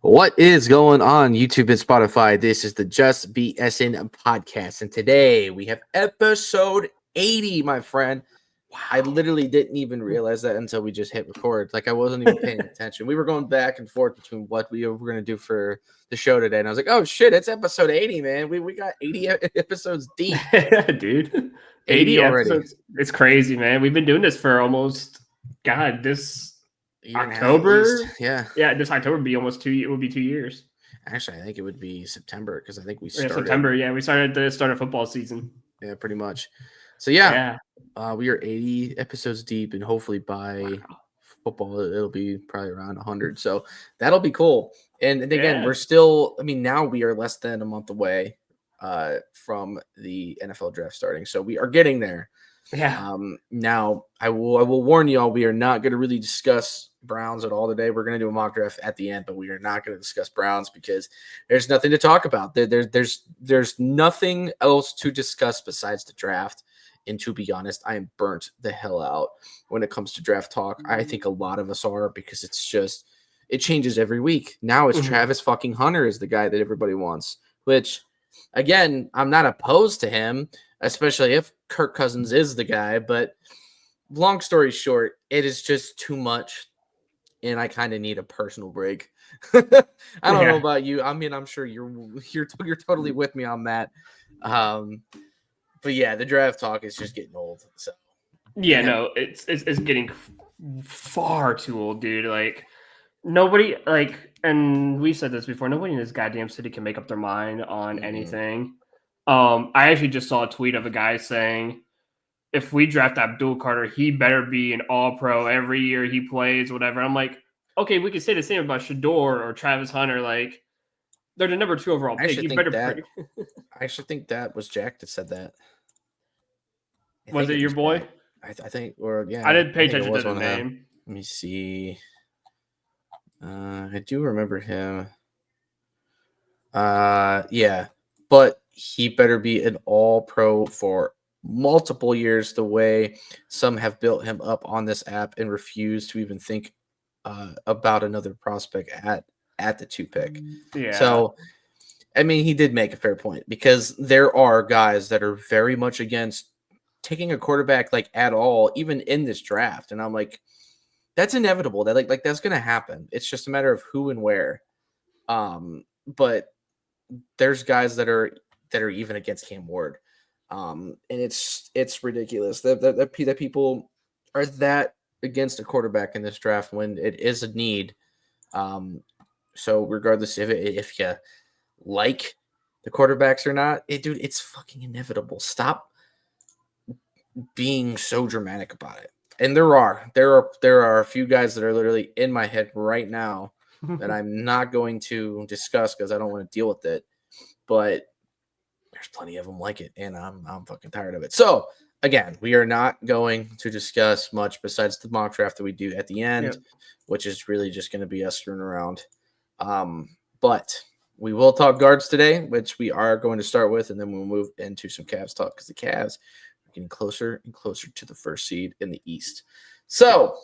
What is going on YouTube and Spotify? This is the Just BSN podcast, and today we have episode 80, my friend. Wow. I literally didn't even realize that until we just hit record. Like, I wasn't even paying attention. We were going back and forth between what we were going to do for the show today, and I was like, oh shit, it's episode 80, man. We got 80 episodes deep. Dude. 80 already. Episodes. It's crazy, man. We've been doing this for almost, this October. Yeah. Yeah, this October would be almost 2 years. It would be 2 years. Actually, I think it would be September because I think we started. September, yeah. We started the start of football season. Yeah, pretty much. So, yeah. We are 80 episodes deep, and hopefully by football, it'll be probably around 100. So that'll be cool. And again, we're still, now we are less than a month away from the NFL draft starting. So we are getting there. Yeah. Now, I will warn y'all, we are not going to really discuss Browns at all today. We're going to do a mock draft at the end, but we are not going to discuss Browns because there's nothing to talk about. There's nothing else to discuss besides the draft. And to be honest, I am burnt the hell out when it comes to draft talk. I think a lot of us are because it changes every week. Now it's Travis fucking Hunter is the guy that everybody wants, which, again, I'm not opposed to him, especially if Kirk Cousins is the guy. But long story short, it is just too much, and I kind of need a personal break. I don't know about you. I'm sure you're totally with me on that. But yeah, the draft talk is just getting old. So no, it's getting far too old, dude. Like nobody, and we said this before. Nobody in this goddamn city can make up their mind on anything. I actually just saw a tweet of a guy saying, if we draft Abdul Carter, he better be an All-Pro every year he plays, whatever. I'm like, okay, we could say the same about Shador or Travis Hunter. Like, they're the number 2 overall pick. I actually think that was Jack that said that. Was it your boy? I think, or yeah. I didn't pay attention to the name. Let me see. I do remember him. Yeah, but he better be an All-Pro for multiple years. The way some have built him up on this app and refuse to even think about another prospect at the 2 pick. Yeah. So, he did make a fair point because there are guys that are very much against taking a quarterback at all, even in this draft. And I'm like, that's inevitable. That like that's gonna happen. It's just a matter of who and where. But there's guys that are even against Cam Ward. And it's ridiculous that people are that against a quarterback in this draft when it is a need. So regardless if you like the quarterbacks or not, dude, it's fucking inevitable. Stop being so dramatic about it. And there are a few guys that are literally in my head right now that I'm not going to discuss because I don't want to deal with it. But there's plenty of them like it, and I'm fucking tired of it. So again, we are not going to discuss much besides the mock draft that we do at the end, which is really just going to be us screwing around. But we will talk guards today, which we are going to start with, and then we'll move into some Cavs talk because the Cavs are getting closer and closer to the first seed in the East. So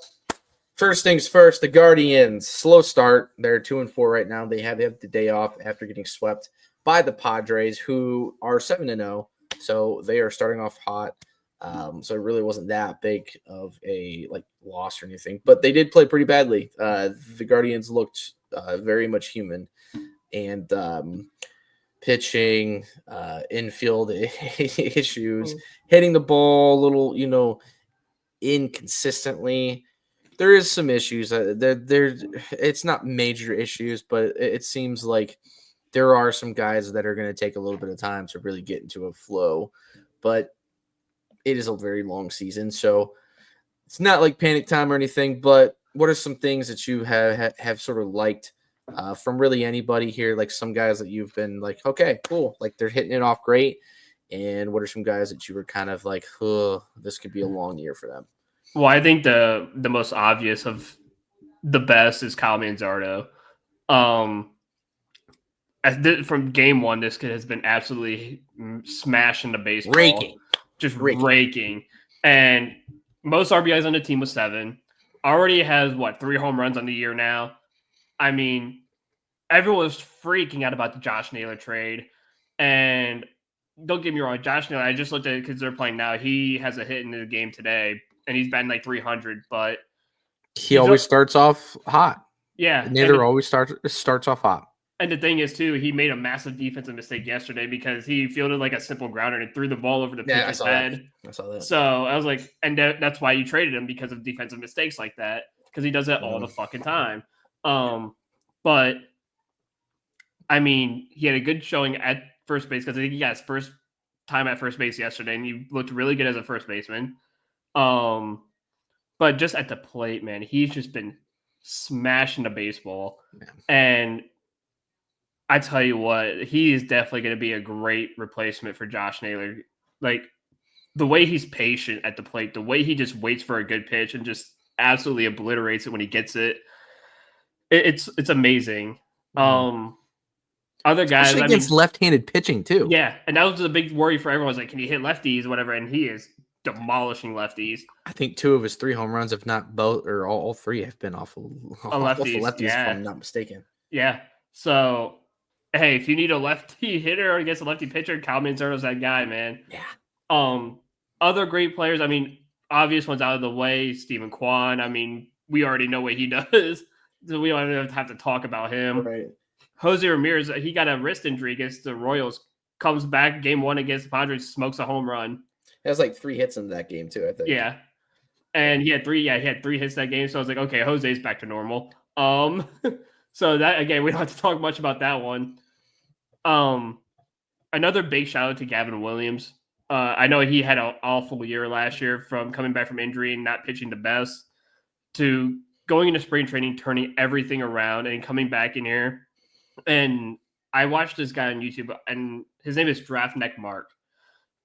first things first, the Guardians, slow start. They're 2-4 right now. They have the day off after getting swept by the Padres, who are 7-0. So they are starting off hot. So it really wasn't that big of a loss or anything, but they did play pretty badly. The Guardians looked very much human, and pitching, infield issues, hitting the ball a little, inconsistently. There is some issues. It's not major issues, but it seems like there are some guys that are going to take a little bit of time to really get into a flow, but it is a very long season, so it's not like panic time or anything. But what are some things that you have sort of liked from really anybody here? Like some guys that you've been like, okay, cool, like they're hitting it off great. And what are some guys that you were kind of like, oh, this could be a long year for them? Well, I think the most obvious of the best is Kyle Manzardo. From game one, this kid has been absolutely smashing the baseball. Raking. And most RBIs on the team was 7. Already has, 3 home runs on the year now. everyone was freaking out about the Josh Naylor trade. And don't get me wrong, Josh Naylor, I just looked at it because they're playing now. He has a hit in the game today, and he's batting like 300, but he always starts off hot. Yeah. Naylor always starts off hot. And the thing is, too, he made a massive defensive mistake yesterday because he fielded like a simple grounder and threw the ball over the pitcher's head. I saw that. So I was like, and that's why you traded him, because of defensive mistakes like that, because he does that all the fucking time. But I mean, he had a good showing at first base because I think he got his first time at first base yesterday, and he looked really good as a first baseman. But just at the plate, man, he's just been smashing the baseball. Yeah. And I tell you what, he is definitely going to be a great replacement for Josh Naylor. Like, the way he's patient at the plate, the way he just waits for a good pitch and just absolutely obliterates it when he gets it. It's amazing. Other guys, especially against left-handed pitching too. Yeah, and that was the big worry for everyone. Was like, can he hit lefties, whatever? And he is demolishing lefties. I think 2 of his 3 home runs, if not both, or all 3, have been off of lefties, if I'm not mistaken. Yeah. So, hey, if you need a lefty hitter against a lefty pitcher, Kyle Manzano's that guy, man. Yeah. Other great players. I mean, obvious ones out of the way. Stephen Kwan. I mean, we already know what he does, so we don't even have to talk about him. Right. Jose Ramirez, he got a wrist injury against the Royals. Comes back game 1 against the Padres, smokes a home run. He has like 3 hits in that game too, I think. Yeah, and he had 3 hits that game. So I was like, okay, Jose's back to normal. So that, again, we don't have to talk much about that one. Another big shout out to Gavin Williams. I know he had an awful year last year, from coming back from injury and not pitching the best to going into spring training, turning everything around and coming back in here. And I watched this guy on YouTube, and his name is Draft Neck Mark.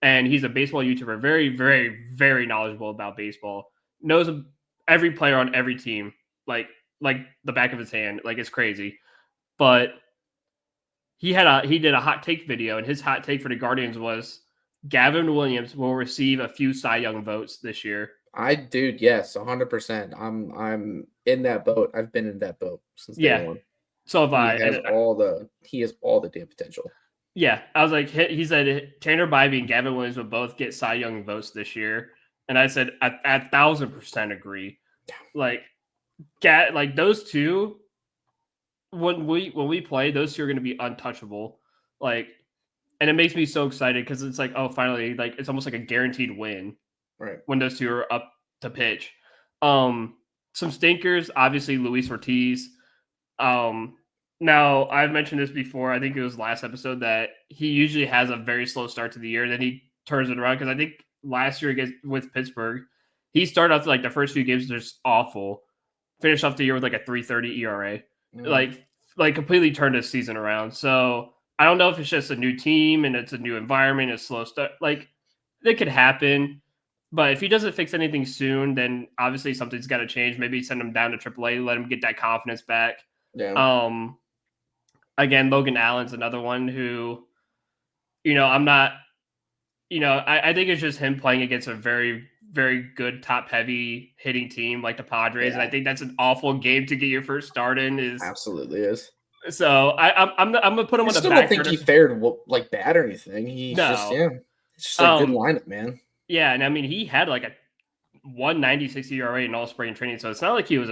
And he's a baseball YouTuber, very, very, very knowledgeable about baseball. Knows every player on every team, like the back of his hand. Like, it's crazy. But he did a hot take video, and his hot take for the Guardians was Gavin Williams will receive a few Cy Young votes this year. Yes, 100%. I'm in that boat. I've been in that boat since day one. So have I. He has all the damn potential. Yeah, I was like, he said Tanner Bybee and Gavin Williams will both get Cy Young votes this year, and I said I 1,000% agree. Like those two, when we play, those two are going to be untouchable. Like, and it makes me so excited because it's like, oh, finally, like, it's almost like a guaranteed win, right? When those two are up to pitch. Some stinkers, obviously, Luis Ortiz. Now, I've mentioned this before. I think it was last episode that he usually has a very slow start to the year. Then he turns it around, because I think last year with Pittsburgh, he started off like the first few games just awful. Finished off the year with like a 3.30 ERA. Like completely turned his season around. So I don't know if it's just a new team and it's a new environment, a slow start. Like, it could happen. But if he doesn't fix anything soon, then obviously something's got to change. Maybe send him down to AAA, let him get that confidence back. Yeah. Again, Logan Allen's another one who, I'm not, I think it's just him playing against a very, very good top-heavy hitting team like the Padres, and I think that's an awful game to get your first start in. Absolutely is. So I'm gonna put him on the back. I don't think he fared like bad or anything. It's just a good lineup, man. Yeah, and I mean, he had like a 1.96 ERA in all spring training, so it's not like he was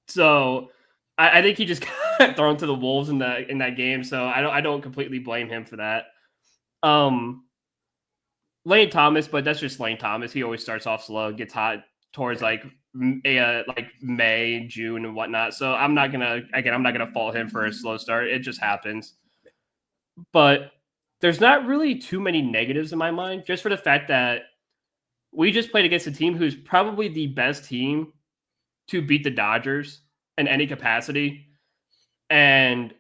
So I think he just got thrown to the wolves in that game. So I don't completely blame him for that. Lane Thomas, but that's just Lane Thomas. He always starts off slow, gets hot towards like May, June, and whatnot. So I'm not gonna fault him for a slow start. It just happens. But there's not really too many negatives in my mind, just for the fact that we just played against a team who's probably the best team to beat the Dodgers in any capacity. And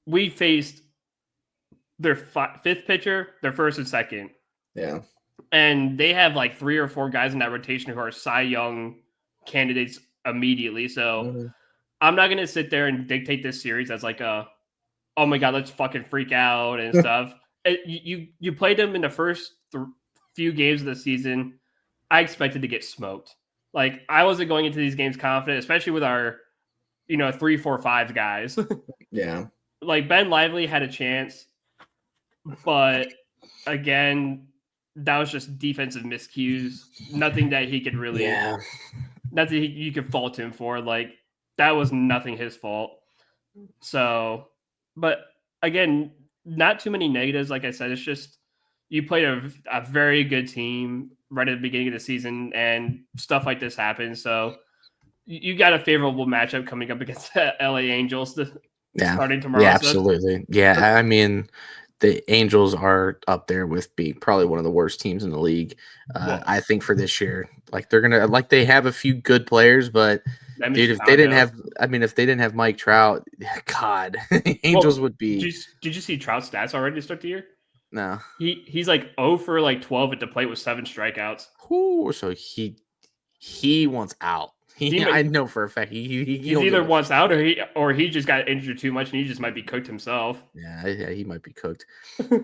we faced their fifth pitcher, their first and second. Yeah. And they have like 3 or 4 guys in that rotation who are Cy Young candidates immediately. So I'm not going to sit there and dictate this series as like oh my God, let's fucking freak out and stuff. You played them in the first few games of the season. I expected to get smoked. Like, I wasn't going into these games confident, especially with our, you know, 3, 4, 5 guys. Yeah. Like Ben Lively had a chance, but again, that was just defensive miscues. Nothing that he could really, Yeah. nothing you could fault him for. Like that was nothing his fault. So, but again, not too many negatives. Like I said, it's just you played a very good team right at the beginning of the season, and stuff like this happens. So you got a favorable matchup coming up against the LA Angels Yeah. starting Yeah, tomorrow. So absolutely. Yeah. I mean, the Angels are up there with being probably one of the worst teams in the league. well, I think for this year, like they're gonna like they have a few good players, but them and dude, if they didn't Chicago. have, I mean, if they didn't have Mike Trout, God, Angels Well, would did be you, did you see Trout's stats already to start the year? no. He's like 0 for like 12 at the plate with 7 strikeouts. Whew, so he wants out. He I might, know for a fact he he's don't give either a wants out or he just got injured too much and he just might be cooked himself. yeah, he might be cooked.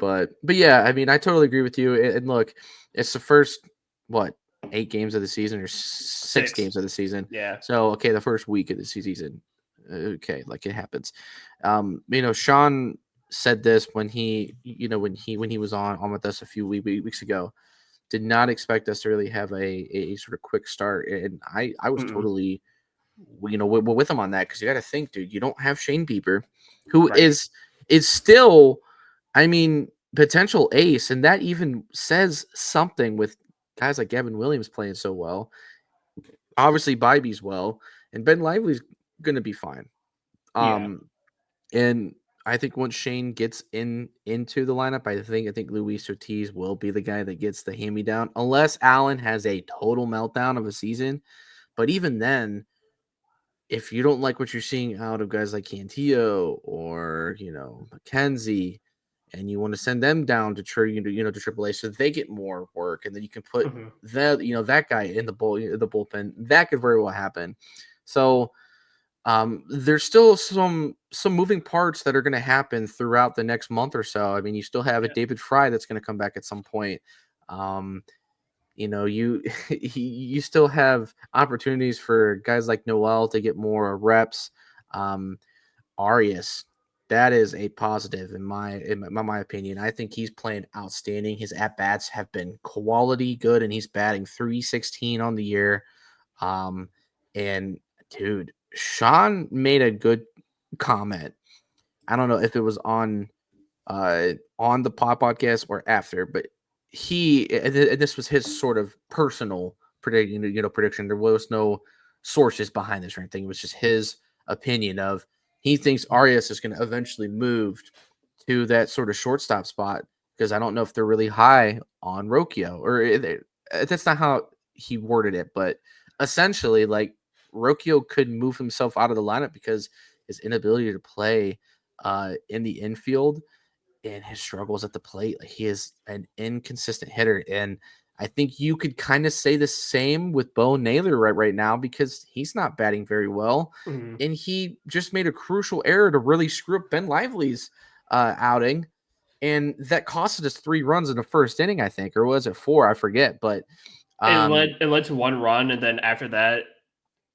But yeah, I mean, I totally agree with you. And look, it's the first what 8 games of the season or 6 games 6. of the season. Yeah. So okay, the first week of the season. Okay, like it happens. Sean said this when he was on with us a few weeks ago. Did not expect us to really have a sort of quick start, and I was Mm-mm. totally with him on that because you got to think, dude, you don't have Shane Bieber, who Right. is still, I mean, potential ace, and that even says something with guys like Gavin Williams playing so well. Obviously, Bybee's well, and Ben Lively's going to be fine. Yeah. Um, and I think once Shane gets into the lineup, I think Luis Ortiz will be the guy that gets the hand me down, unless Allen has a total meltdown of a season. But even then, if you don't like what you're seeing out of guys like Cantillo or McKenzie, and you want to send them down to to AAA so they get more work, and then you can put Mm-hmm. that guy in the bullpen, that could very well happen. So there's still some moving parts that are going to happen throughout the next month or so. I mean, you still have a Yeah. David Fry that's going to come back at some point. Um, you you still have opportunities for guys like Noel to get more reps. Um, Arias, that is a positive in my opinion. I think he's playing outstanding. His at bats have been quality good, and he's batting 316 on the year. And dude, Sean made a good comment. I don't know if it was on the podcast or after, but and this was his sort of personal prediction. There was no sources behind this or anything. It was just his opinion of he thinks Arias is going to eventually move to that sort of shortstop spot because I don't know if they're really high on Rocchio that's not how he worded it, but essentially like Rocchio could move himself out of the lineup because his inability to play in the infield and his struggles at the plate. Like he is an inconsistent hitter, and I think you could kind of say the same with Bo Naylor right now because he's not batting very well, Mm-hmm. and he just made a crucial error to really screw up Ben Lively's outing, and that costed us 3 runs in the first inning, I think, or was it 4? I forget, but It led to 1 run, and then after that,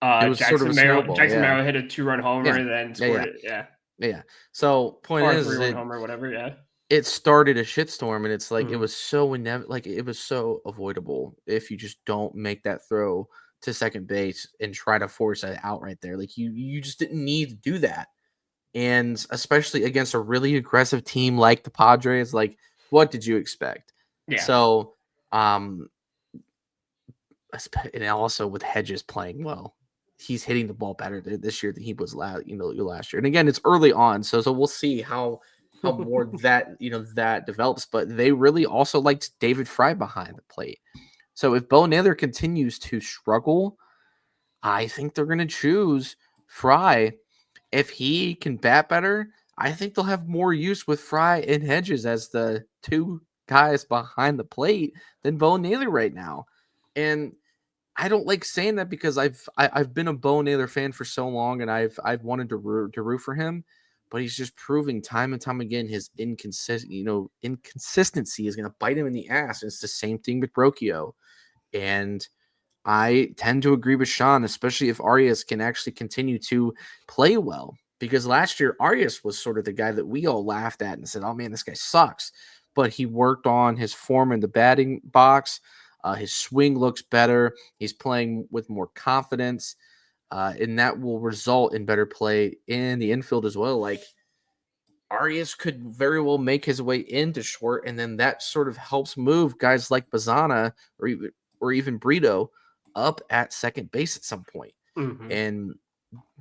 it was sort of a snowball. Jackson Yeah, Merrill hit a 2-run homer yeah, and then yeah, scored yeah, it. Yeah, yeah. So point or a is 3-run it homer, whatever. Yeah. it started a shitstorm, and it's like it Mm-hmm. was so like it was so avoidable if you just don't make that throw to second base and try to force it out right there. Like you just didn't need to do that. And especially against a really aggressive team like the Padres, like what did you expect? Yeah. So um and also with Hedges playing well. He's hitting the ball better this year than he was last year. And again, it's early on, so we'll see how more that develops. But they really also liked David Fry behind the plate. So if Bo Naylor continues to struggle, I think they're going to choose Fry. If he can bat better, I think they'll have more use with Fry and Hedges as the two guys behind the plate than Bo Naylor right now. And I don't like saying that because I've been a Bo Naylor fan for so long, and I've wanted to root for him, but he's just proving time and time again his inconsistency is going to bite him in the ass. And it's the same thing with Brocchio, and I tend to agree with Sean, especially if Arias can actually continue to play well. Because last year, Arias was sort of the guy that we all laughed at and said, oh man, this guy sucks. But he worked on his form in the batting box. His swing looks better. He's playing with more confidence. And that will result in better play in the infield as well. Like, Arias could very well make his way into short, and then that sort of helps move guys like Bazana or even Brito up at second base at some point. Mm-hmm. And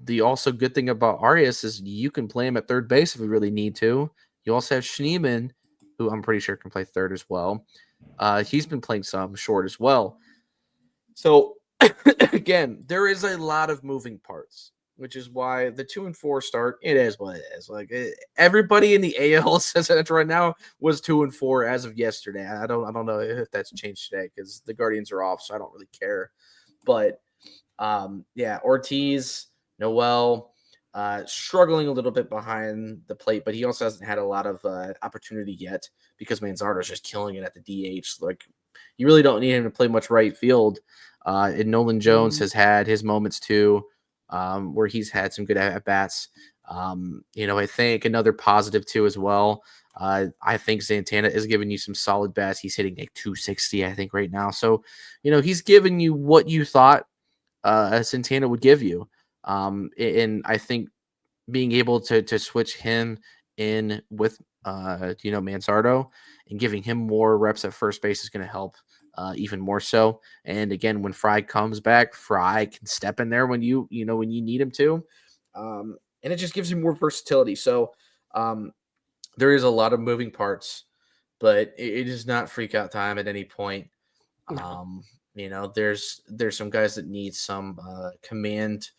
the also good thing about Arias is you can play him at third base if we really need to. You also have Schneeman, who I'm pretty sure can play third as well. He's been playing some short as well. So again, there is a lot of moving parts, which is why the 2-4 start, it is what it is. Like everybody in the AL says that right now was 2-4 as of yesterday. I don't know if that's changed today because the Guardians are off, so I don't really care. But yeah, Ortiz, Noel, struggling a little bit behind the plate, but he also hasn't had a lot of opportunity yet because Manzardo's just killing it at the DH. Like, you really don't need him to play much right field. And Nolan Jones has had his moments too, where he's had some good at bats. I think another positive too as well. I think Santana is giving you some solid bats. He's hitting like 260, I think, right now. So, he's giving you what you thought Santana would give you. And I think being able to switch him in with Manzardo and giving him more reps at first base is going to help even more so. And again, when Fry comes back, Fry can step in there when you need him to, and it just gives you more versatility. So there is a lot of moving parts, but it is not freak out time at any point. No. There's some guys that need some command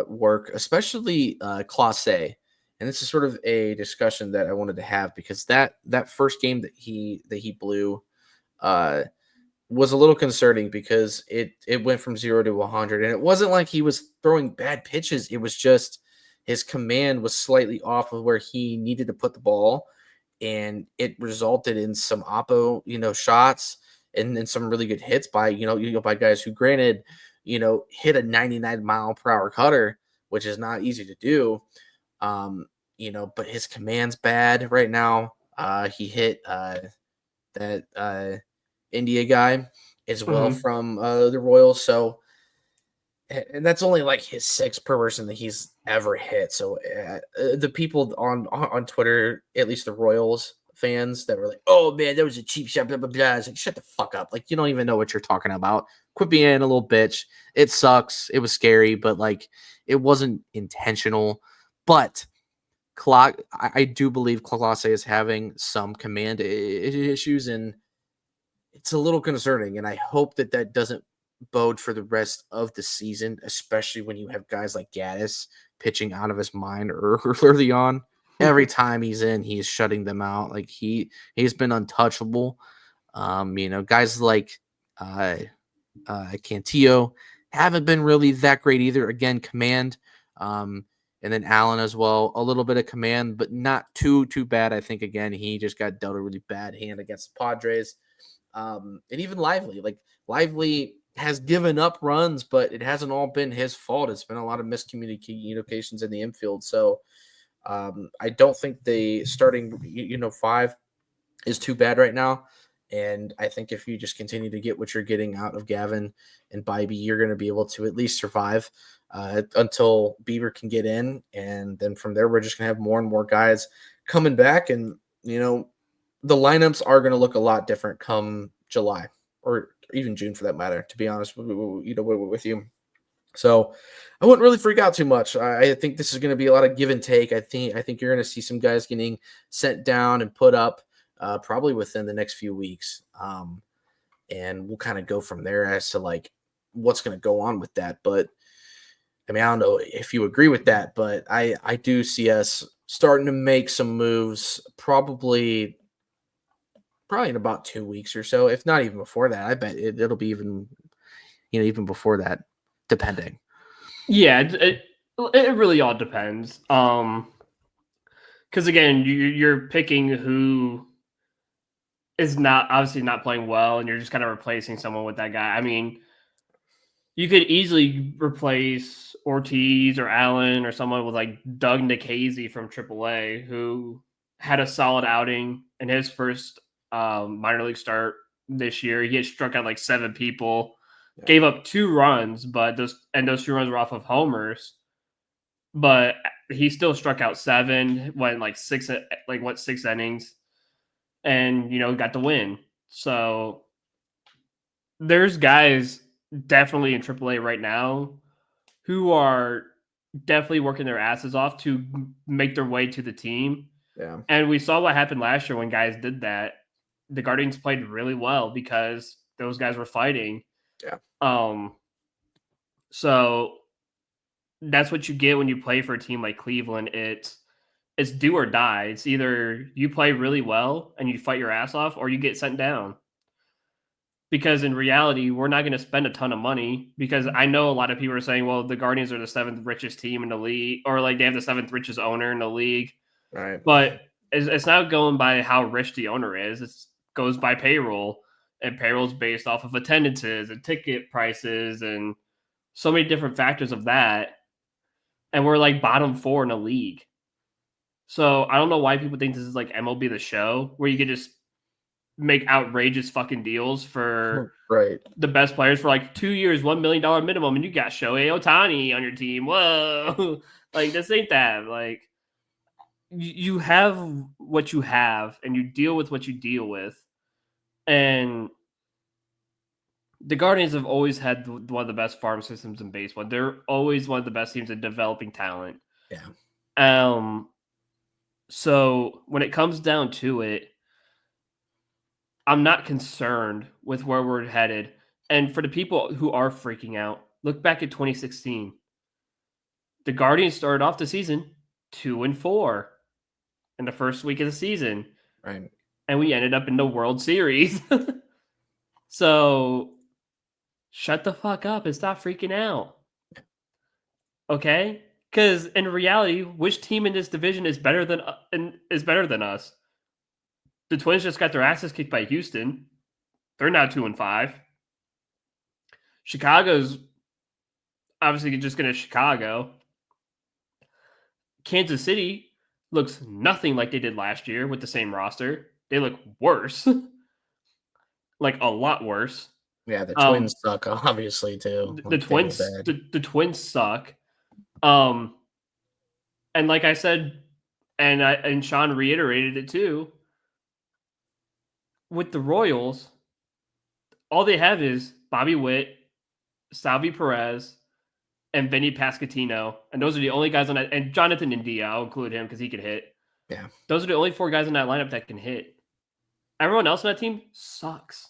work, especially Classe. And this is sort of a discussion that I wanted to have because that first game that he blew was a little concerning because it went from 0 to 100, and it wasn't like he was throwing bad pitches. It was just his command was slightly off of where he needed to put the ball, and it resulted in some oppo shots and then some really good hits by by guys who, granted, hit a 99-mile-per-hour cutter, which is not easy to do. But his command's bad right now. He hit that India guy as well Mm-hmm. from the Royals. So, and that's only like his sixth per person that he's ever hit. So the people on Twitter, at least the Royals fans, that were like, "Oh man, that was a cheap shot," blah blah blah. It's like, shut the fuck up. Like, you don't even know what you're talking about. Quit being a little bitch. It sucks. It was scary, but like, it wasn't intentional. But I do believe Clase is having some command issues, and it's a little concerning. And I hope that doesn't bode for the rest of the season, especially when you have guys like Gaddis pitching out of his mind early on. Every time he's in, he's shutting them out. Like he's been untouchable. Guys like uh, Cantillo haven't been really that great either. Again, command. And then Allen as well, a little bit of command, but not too bad. I think again he just got dealt a really bad hand against the Padres. And even Lively has given up runs, but it hasn't all been his fault. It's been a lot of miscommunications in the infield. So I don't think the starting five is too bad right now. And I think if you just continue to get what you're getting out of Gavin and Bybee, you're going to be able to at least survive until Bieber can get in. And then from there, we're just going to have more and more guys coming back. And, the lineups are going to look a lot different come July or even June for that matter, to be honest with you. So I wouldn't really freak out too much. I think this is going to be a lot of give and take. I think you're going to see some guys getting sent down and put up probably within the next few weeks. And we'll kind of go from there as to like what's going to go on with that. But I mean, I don't know if you agree with that, but I do see us starting to make some moves probably in about 2 weeks or so, if not even before that. I bet it'll be even before that, depending. Yeah, it really all depends. Because again, you're picking who is not obviously not playing well, and you're just kind of replacing someone with that guy. I mean, You could easily replace Ortiz or Allen or someone with like Doug Nikhazy from AAA, who had a solid outing in his first minor league start this year. He had struck out like 7 people, gave up 2 runs, but those 2 runs were off of homers. But he still struck out 7, went like 6 innings, and got the win. So there's guys definitely in AAA right now who are definitely working their asses off to make their way to the team. Yeah. And we saw what happened last year when guys did that. The Guardians played really well because those guys were fighting. Yeah. So that's what you get when you play for a team like Cleveland. It's do or die. It's either you play really well and you fight your ass off, or you get sent down. Because in reality, we're not going to spend a ton of money, because I know a lot of people are saying, well, the Guardians are the 7th richest team in the league, or like they have the 7th richest owner in the league. Right. But it's not going by how rich the owner is. It goes by payroll, and payroll's based off of attendances and ticket prices and so many different factors of that. And we're like bottom 4 in the league. So I don't know why people think this is like MLB The Show, where you could just make outrageous fucking deals for the best players for like 2 years, $1 million minimum, and you got Shohei Ohtani on your team. Whoa, like this ain't that. Like you have what you have, and you deal with what you deal with. And the Guardians have always had one of the best farm systems in baseball. They're always one of the best teams at developing talent. Yeah. So when it comes down to it, I'm not concerned with where we're headed. And for the people who are freaking out, look back at 2016. The Guardians started off the season 2-4 in the first week of the season. Right. And we ended up in the World Series. So shut the fuck up and stop freaking out. Okay? Because in reality, which team in this division is better than us? The Twins just got their asses kicked by Houston. They're now 2-5. Chicago's obviously just going to Chicago. Kansas City looks nothing like they did last year with the same roster. They look worse. Like a lot worse. Yeah, the Twins suck, obviously, too. The Twins suck. And like I said, and Sean reiterated it too, with the Royals, all they have is Bobby Witt, Salvi Perez, and Vinny Pasquantino, and those are the only guys on that. And Jonathan India, I'll include him because he could hit. Yeah, those are the only 4 guys in that lineup that can hit. Everyone else on that team sucks.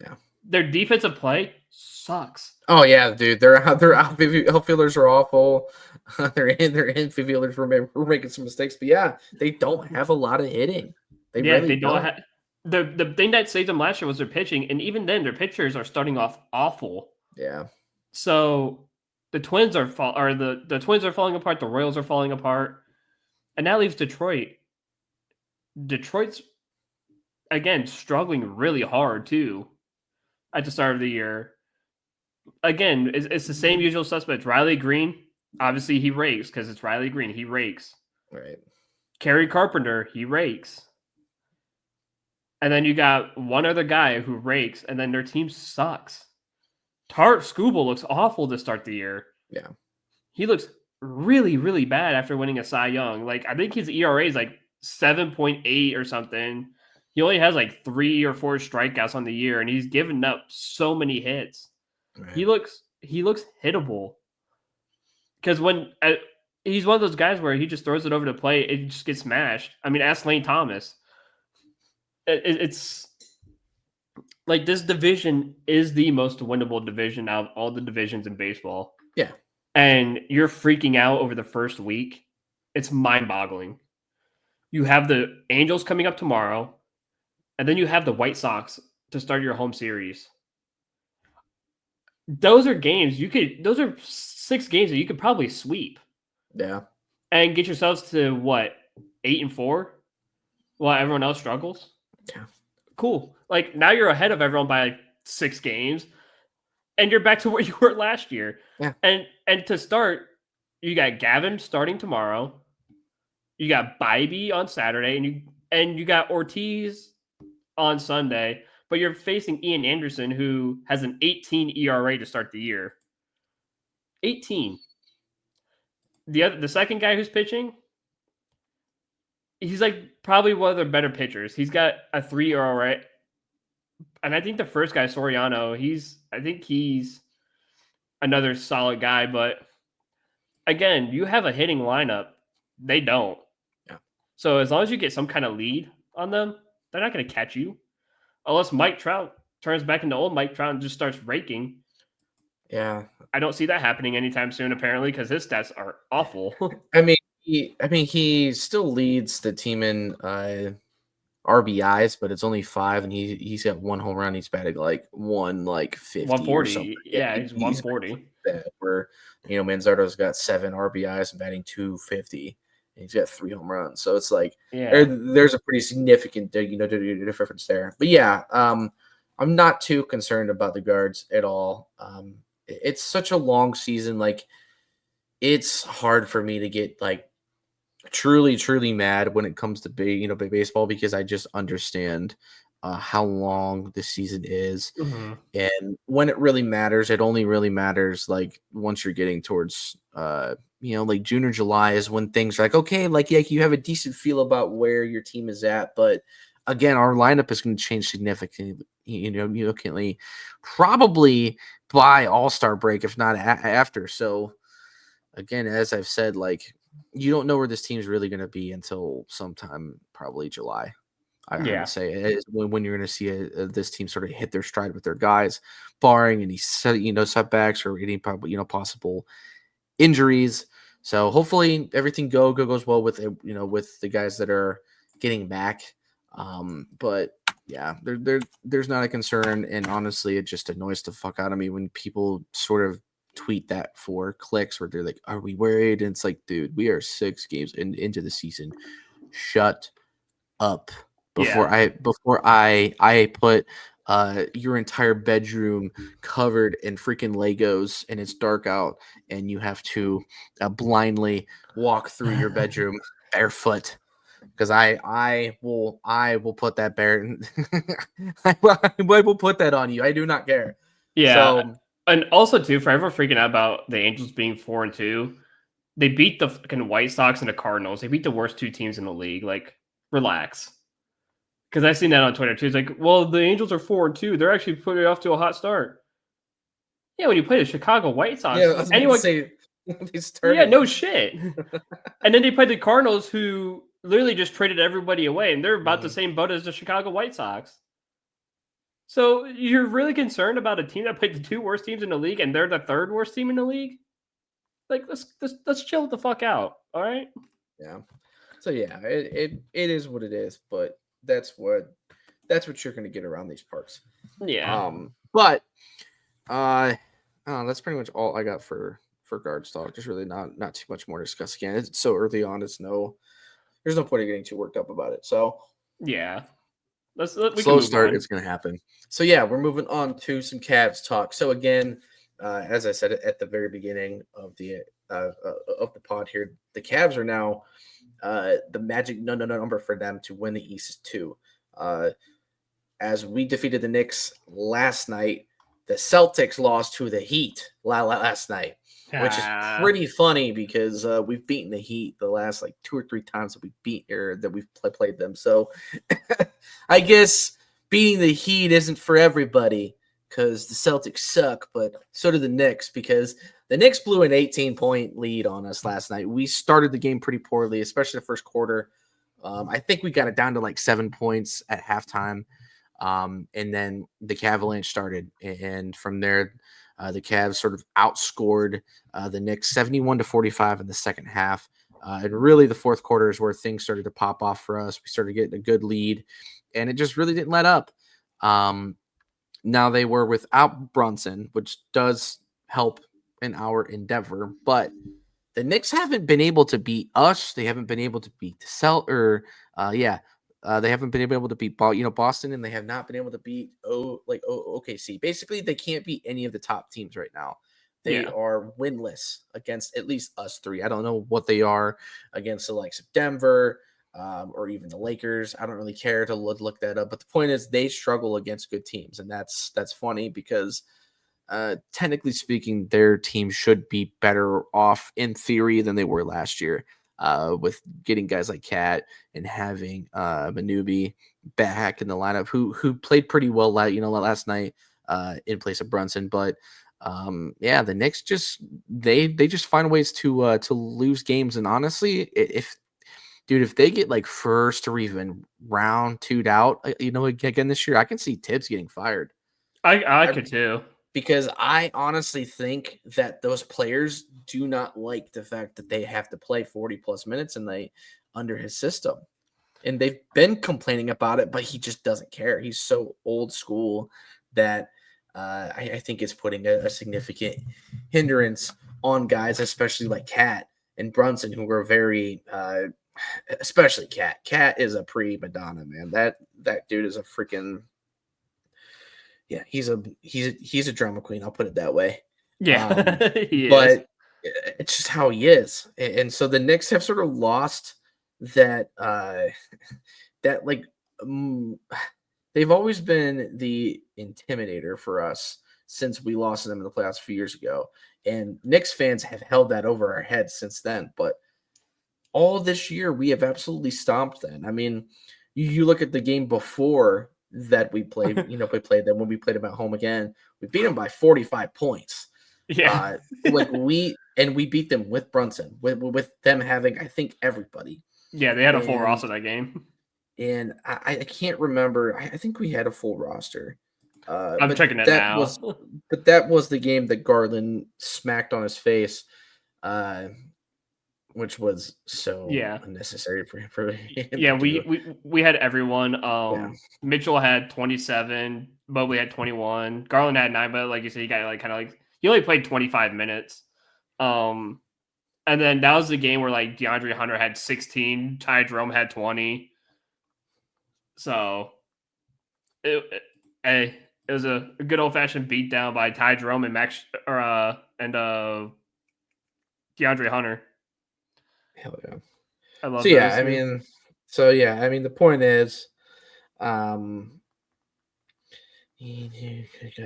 Yeah, their defensive play sucks. Oh yeah, dude, their outfielders are awful. Their infielders were making some mistakes, but yeah, they don't have a lot of hitting. They don't have. The thing that saved them last year was their pitching, and even then, their pitchers are starting off awful. Yeah. So the Twins are the Twins are falling apart. The Royals are falling apart, and that leaves Detroit. Detroit's again struggling really hard too at the start of the year. Again, it's the same usual suspects. Riley Green, obviously he rakes because it's Riley Green. He rakes. Right. Kerry Carpenter, he rakes. And then you got one other guy who rakes, and then their team sucks. Tart Skubal looks awful to start the year. Yeah. He looks really, really bad after winning a Cy Young. Like, I think his ERA is like 7.8 or something. He only has like 3 or 4 strikeouts on the year, and he's given up so many hits. Right. He looks hittable. Because when he's one of those guys where he just throws it over the plate, it just gets smashed. I mean, ask Lane Thomas. It's like this division is the most winnable division out of all the divisions in baseball. Yeah. And you're freaking out over the first week. It's mind-boggling. You have the Angels coming up tomorrow, and then you have the White Sox to start your home series. Those are games those are 6 games that you could probably sweep. Yeah. And get yourselves to what, 8-4 while everyone else struggles? Yeah. Cool. Like now you're ahead of everyone by 6 games. and you're back to where you were last year. Yeah. And to start, you got Gavin starting tomorrow. You got Bybee on Saturday, and you got Ortiz on Sunday. But you're facing Ian Anderson, who has an 18 ERA to start the year. 18. The second guy who's pitching, he's like probably one of the better pitchers. He's got a 3 ERA, and I think the first guy, Soriano, I think he's another solid guy. But again, you have a hitting lineup. They don't. Yeah. So as long as you get some kind of lead on them, they're not going to catch you. Unless Mike Trout turns back into old Mike Trout and just starts raking. Yeah. I don't see that happening anytime soon, apparently, because his stats are awful. I mean, he still leads the team in RBIs, but it's only 5, and he's got 1 home run. He's batting like 150 or something. 140. Yeah, he's 140. Where Manzardo's got 7 RBIs and batting 250. And he's got 3 home runs. So it's like there's a pretty significant difference there. But yeah, I'm not too concerned about the guards at all. It's such a long season. Like, it's hard for me to get like truly mad when it comes to baseball, because I just understand how long the season is. Mm-hmm. And when it really matters, it only really matters like once you're getting towards like June or July is when things are like, okay, like you have a decent feel about where your team is at. But again, our lineup is going to change significantly, probably by All-Star break, if not after. So again, as I've said, like, you don't know where this team's really going to be until sometime probably July. I would say is when you're going to see this team sort of hit their stride with their guys, barring any setbacks or any possible injuries. So hopefully everything goes well with with the guys that are getting back. But yeah, there's not a concern, and honestly, it just annoys the fuck out of me when people sort of tweet that for clicks, where they're like, "Are we worried?" And it's like, dude, we are 6 games into the season. Shut up. Before I put your entire bedroom covered in freaking Legos and it's dark out and you have to blindly walk through your bedroom barefoot, because I will put that I will put that on you. I do not care. Yeah. So, and also too, for ever freaking out about the Angels being 4-2, they beat the fucking White Sox and the Cardinals. They beat the worst 2 teams in the league. Like, relax. Because I've seen that on Twitter too. It's like, well, the Angels are 4-2. They're actually putting it off to a hot start. Yeah, when you play the Chicago White Sox, yeah, I was anyone say they started. Yeah, no shit. And then they played the Cardinals, who literally just traded everybody away, and they're about the same boat as the Chicago White Sox. So you're really concerned about a team that played the 2 worst teams in the league, and they're the 3rd worst team in the league? Like, let's chill the fuck out, all right? Yeah. So yeah, it is what it is, but that's what you're going to get around these parks. Yeah. But that's pretty much all I got for guards talk. Just really not too much more to discuss. Again, it's so early on. There's no point in getting too worked up about it. So yeah, we slow start. It's going to happen. So yeah, we're moving on to some Cavs talk. So again, as I said at the very beginning of the pod here, the Cavs are now the magic number for them to win the East is 2. As we defeated the Knicks last night, the Celtics lost to the Heat last night, which is pretty funny because we've beaten the Heat the last like 2 or 3 times that we've played them. So I guess beating the Heat isn't for everybody, because the Celtics suck, but so do the Knicks, because the Knicks blew an 18-point lead on us last night. We started the game pretty poorly, especially the first quarter. I think we got it down to like 7 points at halftime. And then the Cavalanche started. And from there, the Cavs sort of outscored the Knicks 71-45 in the second half. And really the fourth quarter is where things started to pop off for us. We started getting a good lead, and it just really didn't let up. Now they were without Brunson, which does help in our endeavor, but the Knicks haven't been able to beat us. They haven't been able to beat the They haven't been able to beat Boston, and they have not been able to beat OKC. Basically, they can't beat any of the top teams right now. They Yeah. are winless against at least us three. I don't know what they are against the likes of Denver, or even the Lakers. I don't really care to look that up. But the point is, they struggle against good teams, and that's funny because technically speaking, their team should be better off in theory than they were last year. With getting guys like Cat and having Manubi back in the lineup, who played pretty well, last night in place of Brunson. But yeah, the Knicks they just find ways to lose games. And honestly, if they get like first or even round two'd out, again this year, I can see Tibbs getting fired. I could too. Because I honestly think that those players do not like the fact that they have to play 40 plus minutes under his system. And they've been complaining about it, but he just doesn't care. He's so old school that I think it's putting a significant hindrance on guys, especially like Cat and Brunson, who were very, especially Cat. Cat is a prima donna, man. That dude is a freaking. Yeah, he's a drama queen. I'll put it that way. Yeah, he is. But it's just how he is, and so the Knicks have sort of lost that. That like they've always been the intimidator for us since we lost to them in the playoffs a few years ago, and Knicks fans have held that over our heads since then. But all this year, we have absolutely stomped them. I mean, you look at the game before that we played, we played them when we played them at home again. We beat them by 45 points. Yeah. We beat them with Brunson, with them having, I think, everybody. Yeah, they had a full roster that game. And I can't remember. I think we had a full roster. I'm checking it now. But that was the game that Garland smacked on his face. Which was so unnecessary for him. Yeah, we had everyone. Mitchell had 27, Mobley had 21. Garland had 9, but like you said, he got he only played 25 minutes. And then that was the game where like DeAndre Hunter had 16, Ty Jerome had 20. So it was a good old fashioned beatdown by Ty Jerome and DeAndre Hunter. Hell yeah. I love the point is,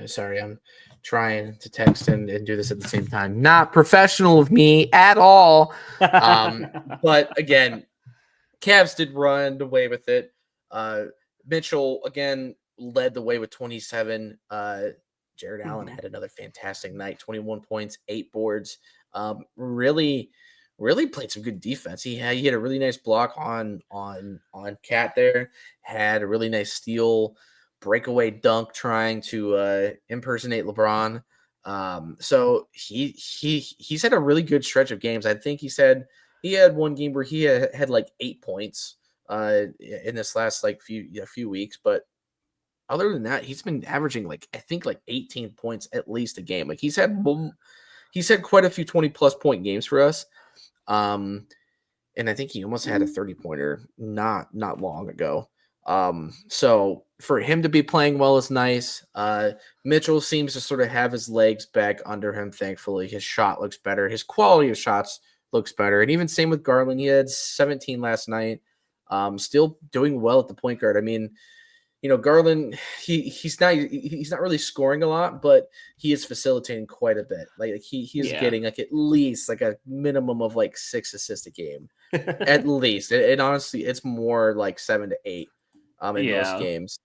sorry, I'm trying to text and do this at the same time. Not professional of me at all. But again, Cavs did run away with it. Mitchell again led the way with 27. Jared Allen had another fantastic night, 21 points, 8 boards. Really played some good defense. He had a really nice block on Cat there. Had a really nice steal, breakaway dunk trying to impersonate LeBron. So he's had a really good stretch of games. I think he said he had one game where he had like 8 points in this last few weeks, but other than that, he's been averaging like 18 points at least a game. Like he's had quite a few 20+ point games for us. And I think he almost had a 30-pointer not long ago. So for him to be playing well is nice. Mitchell seems to sort of have his legs back under him, thankfully. His shot looks better. His quality of shots looks better. And even same with Garland. He had 17 last night. Still doing well at the point guard. I mean, Garland, he's not really scoring a lot, but he is facilitating quite a bit. Like he is getting like at least like a minimum of like 6 assists a game, at least. And honestly, it's more like 7 to 8 in most games.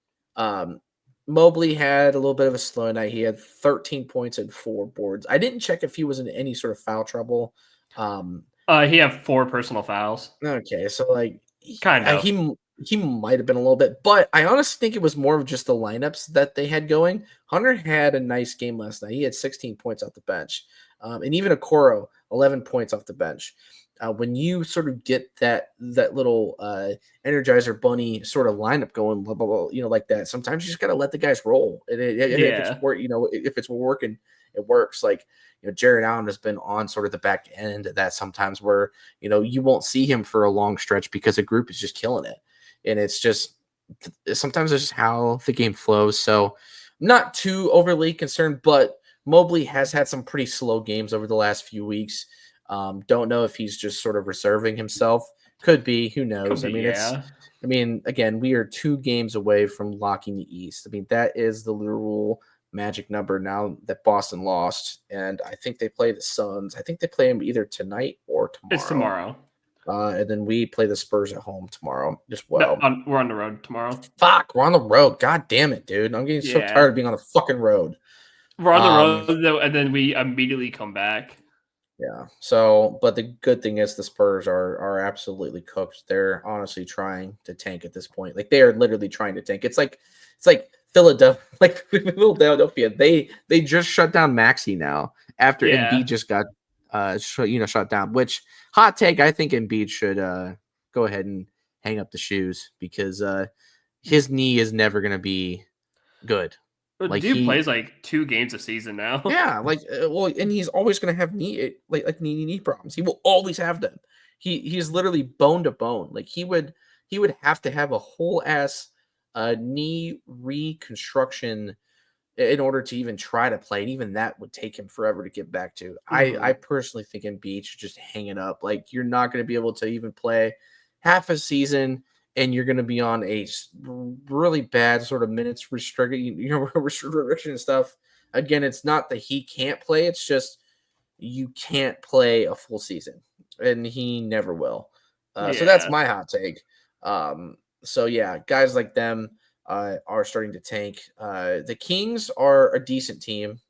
Mobley had a little bit of a slow night. He had 13 points and 4 boards. I didn't check if he was in any sort of foul trouble. He had 4 personal fouls. Okay, so like kind of he might have been a little bit, but I honestly think it was more of just the lineups that they had going. Hunter had a nice game last night. He had 16 points off the bench, and even Okoro 11 points off the bench. When you sort of get that little Energizer Bunny sort of lineup going, blah, blah, blah, like that, sometimes you just got to let the guys roll. And if it's working, it works. Like, Jared Allen has been on sort of the back end of that sometimes where, you won't see him for a long stretch because the group is just killing it. and it's just sometimes it's just how the game flows. So not too overly concerned, but Mobley has had some pretty slow games over the last few weeks. Don't know if he's just sort of reserving himself. Could be. Who Could knows? I be, mean, yeah. again, we are 2 games away from locking the East. I mean, that is the literal magic number now that Boston lost, and I think they play the Suns. I think they play them either tonight or It's tomorrow. tomorrow. And then we play the Spurs at home tomorrow as well. We're on the road tomorrow. Fuck, we're on the road. God damn it, dude. I'm getting so tired of being on the fucking road. We're on the road, though, and then we immediately come back. Yeah. So, but the good thing is the Spurs are absolutely cooked. They're honestly trying to tank at this point. Like they are literally trying to tank. It's like Philadelphia, like Philadelphia. They just shut down Maxey now after Embiid just got shut down. Which hot take, I think Embiid should go ahead and hang up the shoes because his knee is never going to be good. Like dude plays like 2 games a season now. Yeah, and he's always going to have knee problems. He will always have them. He's literally bone to bone. Like he would have to have a whole ass knee reconstruction in order to even try to play, and even that would take him forever to get back to. I personally think Embiid should just hang it up. Like you're not going to be able to even play half a season, and you're going to be on a really bad sort of minutes restriction and stuff. Again, it's not that he can't play; it's just you can't play a full season, and he never will. So that's my hot take. So yeah, guys like them are starting to tank. The Kings are a decent team,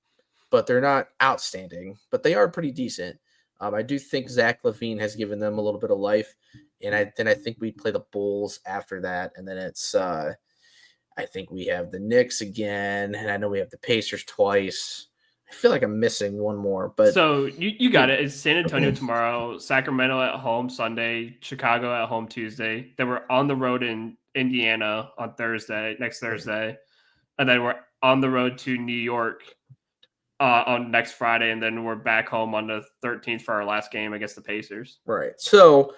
but they're not outstanding, but they are pretty decent. I do think Zach LaVine has given them a little bit of life, and I think we play the Bulls after that, and then it's I think we have the Knicks again, and I know we have the Pacers twice. I feel like I'm missing one more, but so you got it. It's San Antonio tomorrow, Sacramento at home Sunday, Chicago at home Tuesday. Then we're on the road in Indiana on next Thursday, and then we're on the road to New York on next Friday, and then we're back home on the 13th for our last game against the Pacers. Right. So I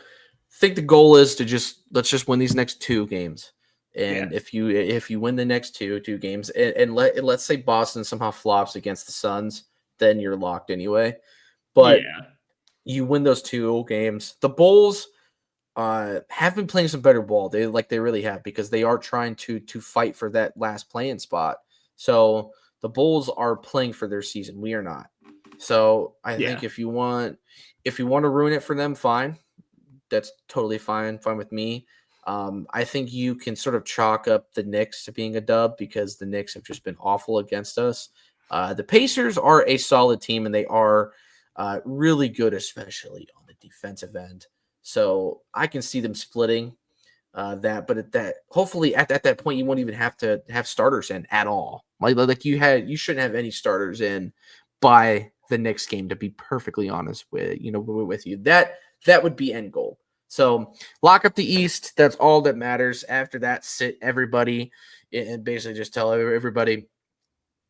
think the goal is to let's just win these next 2 games. And if you win the next two games, and let's say Boston somehow flops against the Suns, then you're locked anyway. But you win those 2 games. The Bulls have been playing some better ball. They really have, because they are trying to fight for that last play-in spot. So the Bulls are playing for their season. We are not. So I think if you want to ruin it for them, fine. That's totally fine with me. I think you can sort of chalk up the Knicks to being a dub because the Knicks have just been awful against us. The Pacers are a solid team, and they are really good, especially on the defensive end. So I can see them splitting that, but hopefully at that point you won't even have to have starters in at all. Like you shouldn't have any starters in by the Knicks game, to be perfectly honest with you. That would be end goal. So lock up the East. That's all that matters. After that, sit everybody and basically just tell everybody,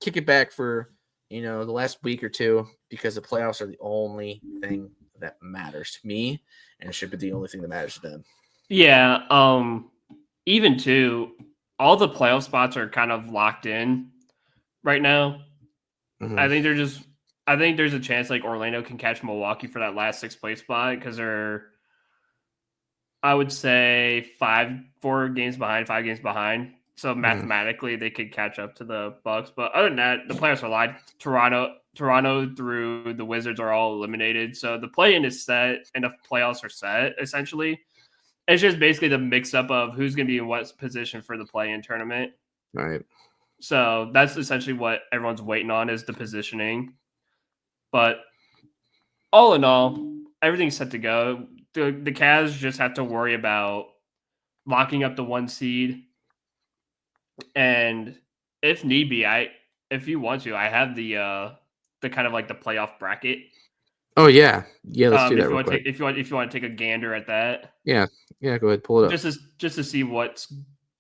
kick it back for the last week or 2, because the playoffs are the only thing that matters to me, and it should be the only thing that matters to them. Yeah. Even too, all the playoff spots are kind of locked in right now. Mm-hmm. I think there's a chance like Orlando can catch Milwaukee for that last 6th place spot, because they're, I would say 4 games behind, 5 games behind. So mathematically they could catch up to the Bucks. But other than that, the playoffs are live. Toronto through the Wizards are all eliminated. So the play-in is set and the playoffs are set, essentially. It's just basically the mix-up of who's going to be in what position for the play-in tournament. Right. So that's essentially what everyone's waiting on, is the positioning. But all in all, everything's set to go. The Cavs just have to worry about locking up the 1 seed. And if need be, if you want to, I have the kind of like the playoff bracket. Oh yeah, let's do that real quick. If you want to take a gander at that. Yeah, go ahead, pull it up. Just to see what's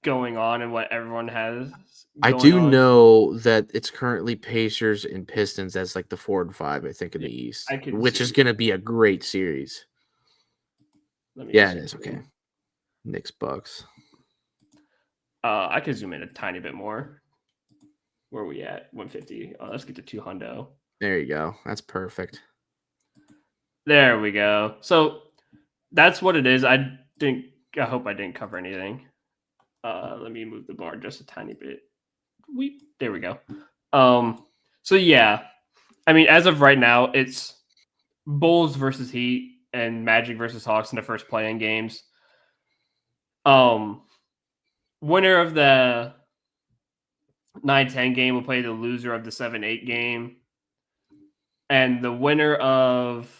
going on and what everyone has. I do know that it's currently Pacers and Pistons as like the 4 and 5, I think, in the East, which is going to be a great series. It is. Okay. Knicks Bucks. I could zoom in a tiny bit more. Where are we at? 150. Oh, let's get to 200. There you go. That's perfect. There we go. So that's what it is. I hope I didn't cover anything. Let me move the bar just a tiny bit. There we go. So yeah, I mean, as of right now, it's Bulls versus Heat and Magic versus Hawks in the first play-in games. Winner of the 9-10 game will play the loser of the 7-8 game, and the winner of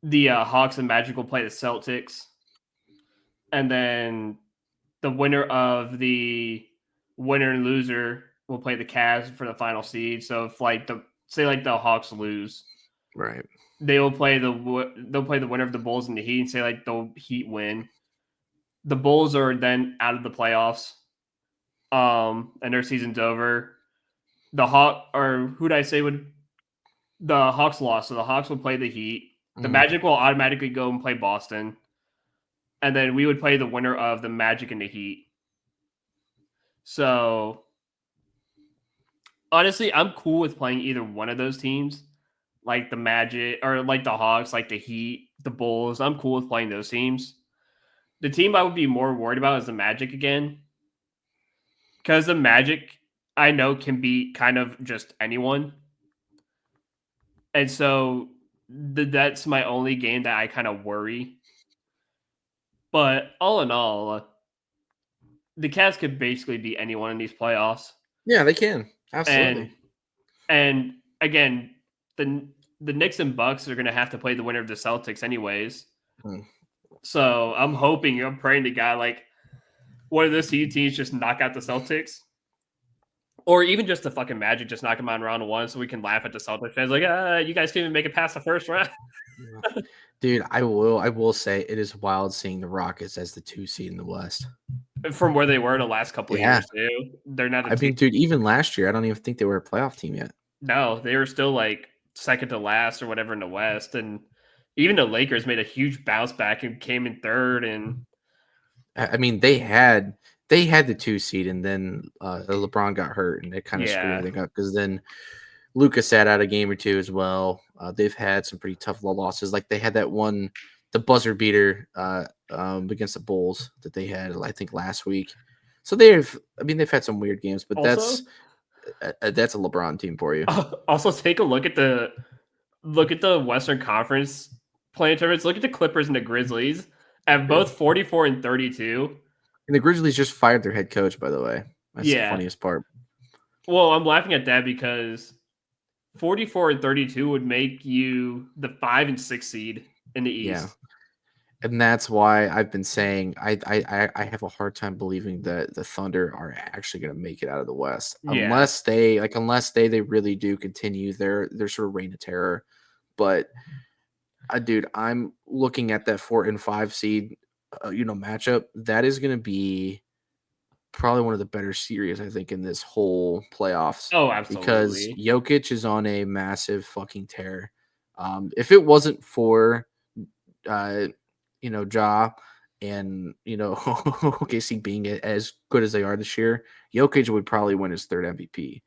the Hawks and Magic will play the Celtics, and then the winner of the winner and loser will play the Cavs for the final seed. So if the Hawks lose, Right. they'll play the winner of the Bulls and the Heat, and say like the Heat win. The Bulls are then out of the playoffs, and their season's over. The who did I say would the Hawks lost? So the Hawks would play the Heat. The Magic will automatically go and play Boston, and then we would play the winner of the Magic and the Heat. So honestly, I'm cool with playing either one of those teams, like the Magic or like the Hawks, like the Heat, the Bulls. I'm cool with playing those teams. The team I would be more worried about is the Magic again, because the Magic I know can beat kind of just anyone, and so that's my only game that I kind of worry. But all in all, the Cavs could basically beat anyone in these playoffs. Yeah, they can. Absolutely. And again, the Knicks and Bucks are going to have to play the winner of the Celtics anyways. So I'm praying to God, like one of those teams just knock out the Celtics, or even just the fucking Magic, just knock them out in round one, so we can laugh at the Celtics fans, like, you guys can't even make it past the first round. Dude, I will say it is wild seeing the Rockets as the 2 seed in the West. From where they were the last couple of years, too. They're not. I mean, dude, even last year, I don't even think they were a playoff team yet. No, they were still like second to last or whatever in the West, and even the Lakers made a huge bounce back and came in third. And I mean, they had the 2 seed, and then LeBron got hurt, and it kind of screwed everything up because then Lucas sat out a game or two as well. They've had some pretty tough losses. Like they had that one, the buzzer beater against the Bulls that they had, I think, last week. So they've had some weird games, but also, that's a LeBron team for you. Also, take a look at the Western Conference playing tournaments. Look at the Clippers and the Grizzlies at both 44 and 32. And the Grizzlies just fired their head coach, by the way. That's the funniest part. Well, I'm laughing at that because 44 and 32 would make you the 5 and 6 seed in the East. Yeah. And that's why I've been saying I have a hard time believing that the Thunder are actually going to make it out of the West, unless they really do continue their sort of reign of terror. But dude, I'm looking at that 4 and 5 seed, matchup. That is going to be probably one of the better series, I think, in this whole playoffs. Oh, absolutely. Because Jokic is on a massive fucking tear. If it wasn't for Ja and OKC being as good as they are this year, Jokic would probably win his third MVP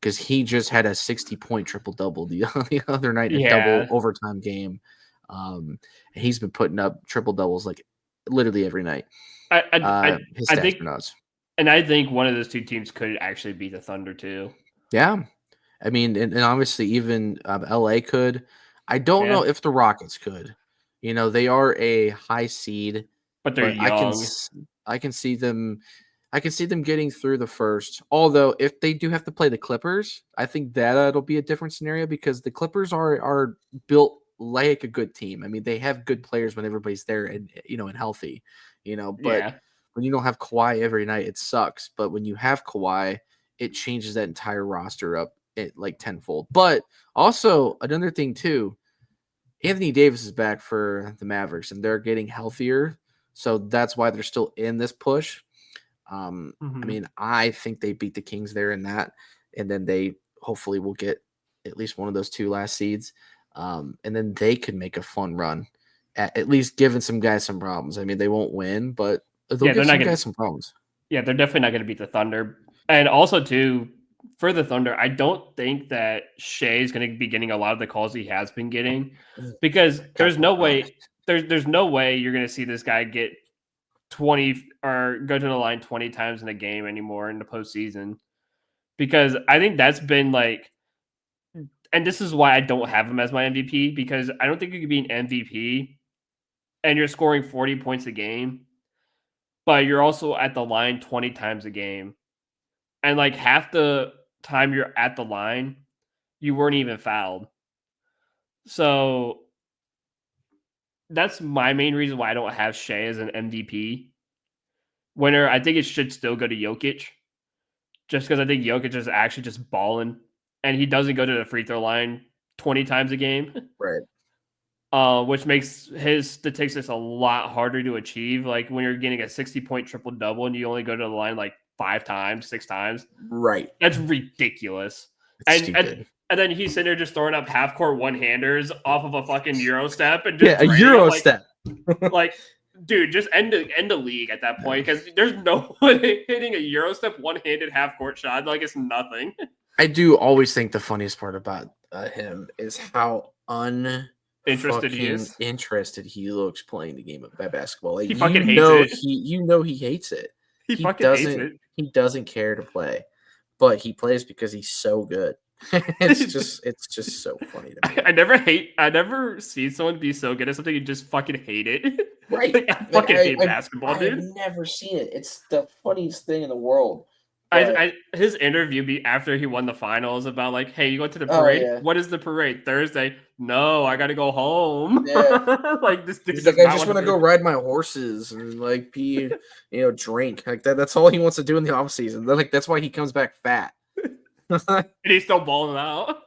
because he just had a 60-point triple-double the other night, a double overtime game. And he's been putting up triple-doubles like literally every night. His stats are nuts. And I think one of those two teams could actually beat the Thunder too. Yeah. I mean, and obviously even LA could. I don't know if the Rockets could. They are a high seed, but they're young. I can see them getting through the first. Although if they do have to play the Clippers, I think that it'll be a different scenario because the Clippers are built like a good team. I mean, they have good players when everybody's there and and healthy. But when you don't have Kawhi every night, it sucks. But when you have Kawhi, it changes that entire roster up like tenfold. But also another thing too, Anthony Davis is back for the Mavericks, and they're getting healthier. So that's why they're still in this push. I mean, I think they beat the Kings there in that, and then they hopefully will get at least one of those 2 last seeds. And then they could make a fun run, at least giving some guys some problems. I mean, they won't win, but They'll give they're not some going to. guys some problems. Yeah, they're definitely not going to beat the Thunder. And also, too, for the Thunder, I don't think that Shea is going to be getting a lot of the calls he has been getting, because there's no way there's no way you're going to see this guy get 20 or go to the line 20 times in a game anymore in the postseason. Because I think that's been like, and this is why I don't have him as my MVP, because I don't think you could be an MVP and you're scoring 40 points a game, but you're also at the line 20 times a game. And like half the time you're at the line, you weren't even fouled. So that's my main reason why I don't have Shea as an MVP winner. I think it should still go to Jokic, just because I think Jokic is actually just balling, and he doesn't go to the free throw line 20 times a game, Right. which makes his statistics a lot harder to achieve. Like when you're getting a 60-point triple double and you only go to the line like 5 times, 6 times. Right. That's ridiculous. It's stupid. And then he's sitting there just throwing up half court one handers off of a fucking Euro step and Yeah, just a Euro step. like, dude, just end the league at that point, because there's no one hitting a Euro step one handed half court shot like it's nothing. I do always think the funniest part about him is how Interested he is. interested he looks playing the game of basketball. Like, He fucking hates it. He hates it. He fucking hates it. He doesn't care to play, but he plays because he's so good. it's just so funny to me. I never see someone be so good at something you just fucking hate it. Right. Like, I fucking hate basketball, dude. I've never seen it. It's the funniest thing in the world. His interview after he won the finals about like, hey, you go to the parade? Oh, yeah. What is the parade? Thursday? No, I got to go home. Yeah. Like this. He's like, I just want to go ride my horses and like be, drink. Like that's all he wants to do in the off season. Like that's why he comes back fat. And he's still balling out.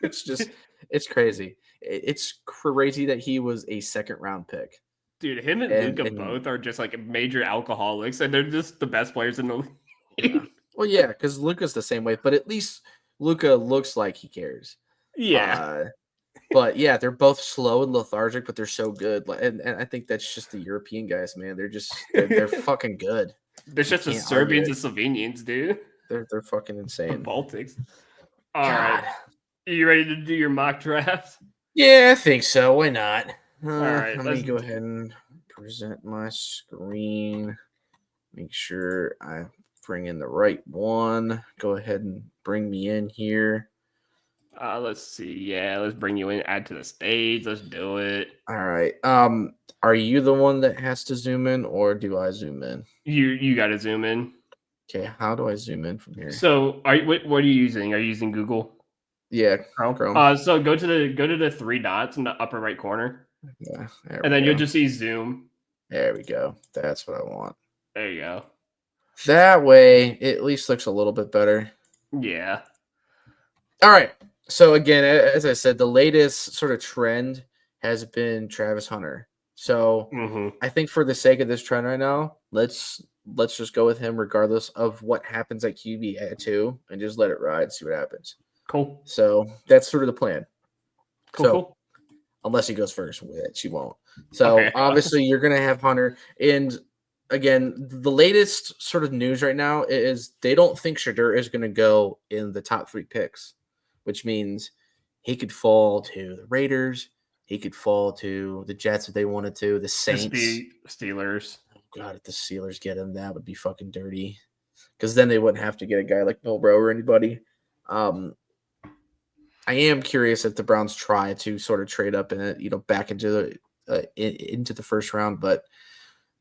It's crazy. It's crazy that he was a second round pick. Dude, him and Luka both are just like major alcoholics, and they're just the best players in the league. Yeah. Well, yeah, because Luka's the same way, but at least Luka looks like he cares. Yeah. But yeah, they're both slow and lethargic, but they're so good. And I think that's just the European guys, man. They're fucking good. They're just the Serbians and Slovenians, dude. They're fucking insane. The Baltics. All right. Are you ready to do your mock draft? Yeah, I think so. Why not? All right. Let me go ahead and present my screen. Make sure I bring in the right one. Go ahead and bring me in here. Let's see. Yeah, let's bring you in. Add to the stage. Let's do it. All right. Are you the one that has to zoom in, or do I zoom in? You got to zoom in. Okay. How do I zoom in from here? So, what are you using? Are you using Google? Yeah, Chrome. So go to the 3 dots in the upper right corner. Yeah. And then you'll just see zoom. There we go. That's what I want. There you go. That way, it at least looks a little bit better. Yeah. All right. So again, as I said, the latest sort of trend has been Travis Hunter. So I think for the sake of this trend right now, let's just go with him regardless of what happens at QB at 2 and just let it ride, see what happens. Cool. So that's sort of the plan. Cool. Unless he goes first, which he won't. So obviously you're going to have Hunter. And again, the latest sort of news right now is they don't think Shadur is going to go in the top 3 picks, which means he could fall to the Raiders. He could fall to the Jets if they wanted to. The Saints. Steelers. Oh, God, if the Steelers get him, that would be fucking dirty. Because then they wouldn't have to get a guy like Bill Rowe or anybody. I am curious if the Browns try to sort of trade up in back into the first round, but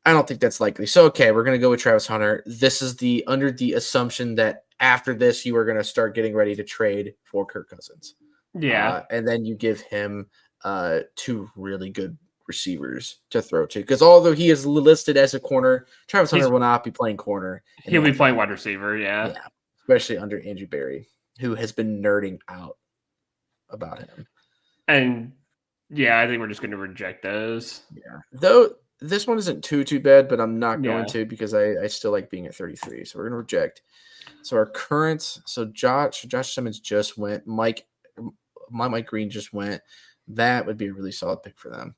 I don't think that's likely. So, okay, we're going to go with Travis Hunter. This is under the assumption that after this, you are going to start getting ready to trade for Kirk Cousins. Yeah. And then you give him 2 really good receivers to throw to. Because although he is listed as a corner, Travis Hunter will not be playing corner. He'll be playing wide receiver, yeah. Especially under Andrew Berry, who has been nerding out about him. And, yeah, I think we're just going to reject those. Yeah. Though this one isn't too bad, but I'm not going to because I still like being at 33. So we're going to reject. So our current, Josh Simmons just went. Mike Green just went. That would be a really solid pick for them.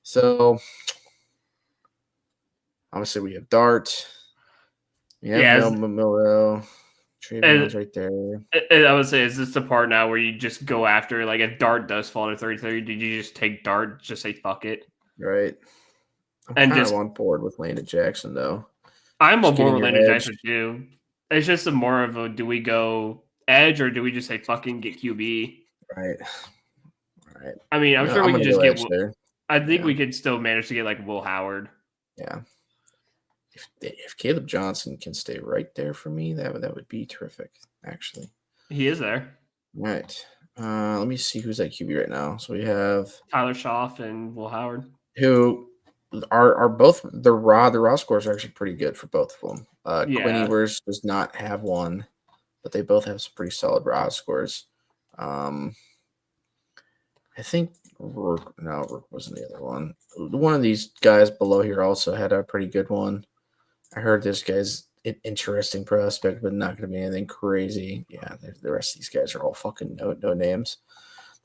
So Obviously, we have Dart. We have Yeah, Milrow. Trayvon's right there. I would say, is this the part now where you just go after, like, if Dart does fall to 33, did you just take Dart, just say fuck it? Right. I'm And kind of just, on board with Landon Jackson, though. I'm Just on board getting with your Landon edge. Jackson too. It's just a more of a, do we go edge or do we just say fucking get QB? Right. Right. I mean, I'm sure I'm we could going to just go get, edge there. I think Yeah. we could still manage to get like Will Howard. Yeah. If Caleb Johnson can stay right there for me, that would be terrific, actually. He is there. All right. Let me see who's at QB right now. So we have Tyler Schaff and Will Howard. who are both the raw scores are actually pretty good for both of them. Quinn Yeah. Ewers does not have one, but they both have some pretty solid raw scores. I think Rook wasn't the other one. One of these guys below here also had a pretty good one. I heard this guy's an interesting prospect, but not going to be anything crazy. Yeah, the rest of these guys are all fucking no names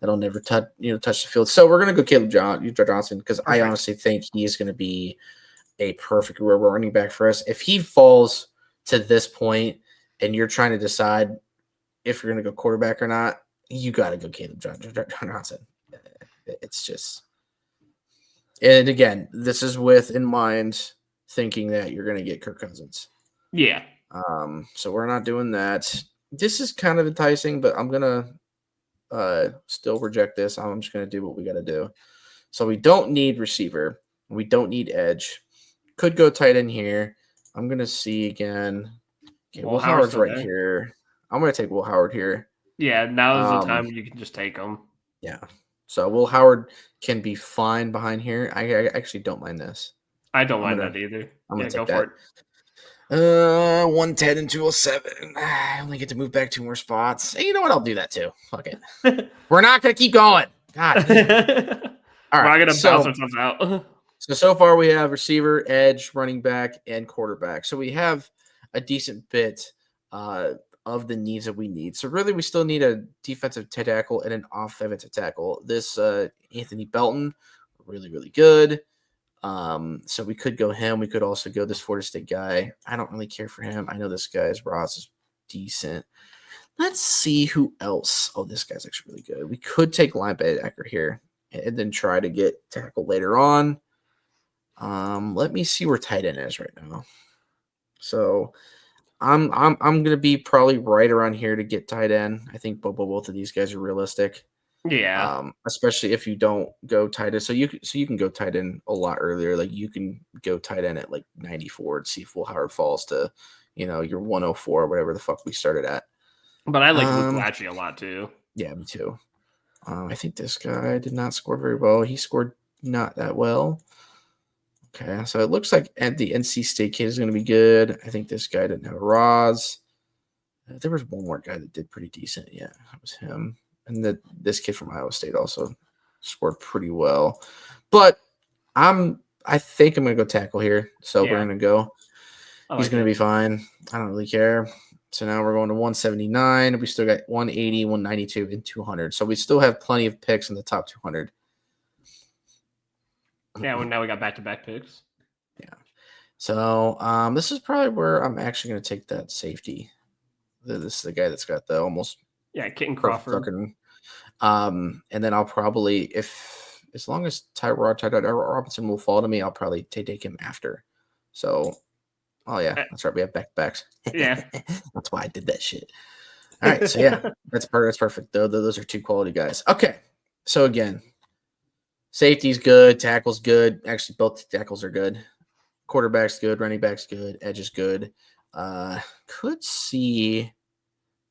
that'll never touch the field. So we're going to go Caleb Johnson because I honestly think he's going to be a perfect running back for us. If he falls to this point and you're trying to decide if you're going to go quarterback or not, you got to go Caleb Johnson. It's just, and again, this is with in mind thinking that you're going to get Kirk Cousins. Yeah. So we're not doing that. This is kind of enticing, but I'm going to still reject this. I'm just going to do what we got to do. So we don't need receiver. We don't need edge. Could go tight end here. I'm going to see again. Okay, Will Howard's right here. I'm going to take Will Howard here. Yeah, now is the time you can just take him. Yeah. So Will Howard can be fine behind here. I actually don't mind this. I don't mind that either. I'm going to take go that. For it. 110 and 207. I only get to move back 2 more spots. Hey, you know what? I'll do that too. Fuck it. We're not going to keep going. God. All right. We're going to bounce ourselves out. So far we have receiver, edge, running back, and quarterback. So we have a decent bit of the needs that we need. So really we still need a defensive tackle and an offensive tackle. This Anthony Belton, really, really good. So we could go him. We could also go this Florida State guy. I don't really care for him. I know this guy's Ross is decent. Let's see who else. Oh, this guy's actually really good. We could take linebacker here and then try to get tackle later on. Let me see where tight end is right now. So I'm gonna be probably right around here to get tight end. I think both of these guys are realistic. Yeah. Especially if you don't go tight end. So you can go tight end a lot earlier. Like you can go tight end at like 94 and see if Will Howard falls to, your 104 or whatever the fuck we started at. But I like Luke Latchy a lot too. Yeah, me too. I think this guy did not score very well. He scored not that well. Okay, so it looks like the NC State kid is going to be good. I think this guy didn't have a Roz. There was one more guy that did pretty decent. Yeah, that was him. And this kid from Iowa State also scored pretty well. But I think I'm going to go tackle here. So we're going to go. He's going to be fine. I don't really care. So now we're going to 179. We still got 180, 192, and 200. So we still have plenty of picks in the top 200. Yeah, well, now we got back-to-back picks. Yeah. So this is probably where I'm actually going to take that safety. This is the guy that's got the almost Kitten Crawford. And then I'll probably, as long as Tyrod Robinson will fall to me, I'll probably take him after. So, oh yeah, that's right. We have back-to-backs. Yeah, that's why I did that shit. All right, so yeah, that's perfect. Those are 2 quality guys. Okay, so again. Safety's good. Tackle's good. Actually, both tackles are good. Quarterback's good. Running back's good. Edge is good. Could see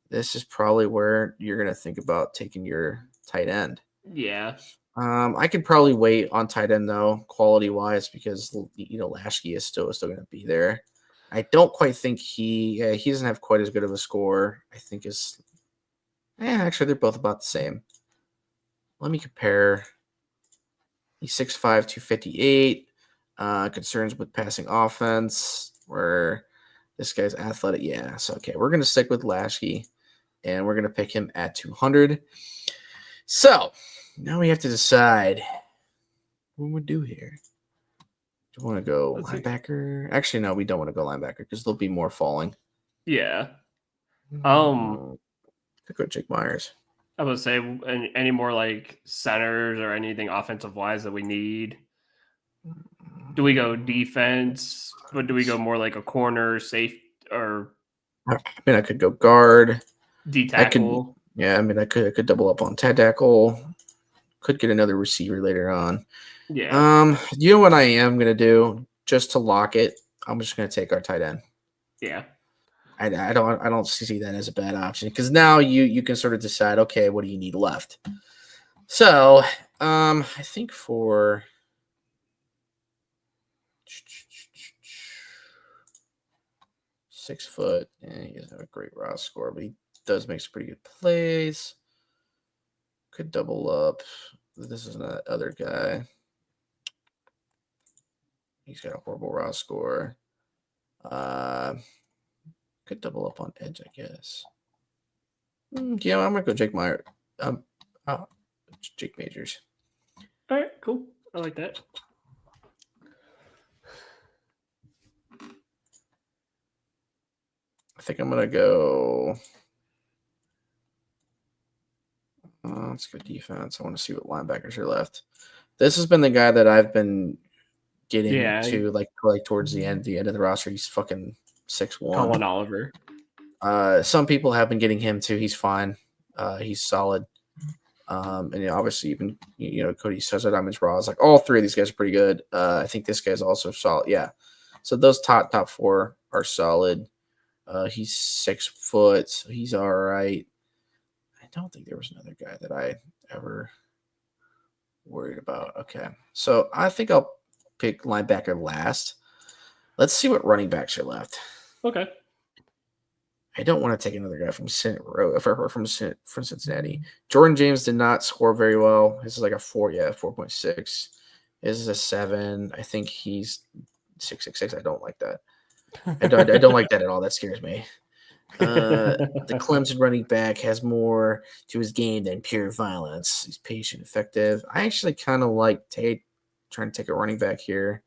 this is probably where you're going to think about taking your tight end. Yeah. I could probably wait on tight end, though, quality-wise, because, Lasky is still going to be there. I don't quite think he doesn't have quite as good of a score. I think actually, they're both about the same. Let me compare. He's 6'5", 258. Concerns with passing offense, where this guy's athletic. Yeah, so okay, we're going to stick with Lasky, and we're going to pick him at 200. So now we have to decide what we do here. Do you want to go Let's see. linebacker? Actually, no, we don't want to go linebacker because there'll be more falling. Yeah. Could go Jake Myers. I would say any more like centers or anything offensive wise that we need. Do we go defense? But do we go more like a corner, safe, or I mean, I could go guard. D I could, tackle? yeah. I mean, I could double up on tackle. Could get another receiver later on. Yeah. You know what I am gonna do just to lock it? I'm just gonna take our tight end. Yeah. I don't see that as a bad option because now you can sort of decide, okay, what do you need left? So I think for 6 foot, he doesn't have a great raw score, but he does make some pretty good plays. Could double up. This is that other guy. He's got a horrible raw score. Could double up on edge, I guess. Yeah, I'm gonna go Jake Meyer. Oh, Jake Majors. All right. Cool. I like that. I think I'm gonna go. Let's go defense. I want to see what linebackers are left. This has been the guy that I've been getting to like towards the end of the roster. He's fucking 6'1". Colin Oliver. Some people have been getting him too. He's fine. He's solid. And obviously even Cody says that Diamonds Raw is like all three of these guys are pretty good. I think this guy's also solid. Yeah. So those top four are solid. He's 6 foot, so he's all right. I don't think there was another guy that I ever worried about. Okay. So I think I'll pick linebacker last. Let's see what running backs are left. Okay. I don't want to take another guy from Cincinnati. Jordan James did not score very well. This is like a 4.6. This is a 7. I think he's 6.66. I don't like that. I don't like that at all. That scares me. The Clemson running back has more to his game than pure violence. He's patient, effective. I actually kind of like Tate trying to take a running back here.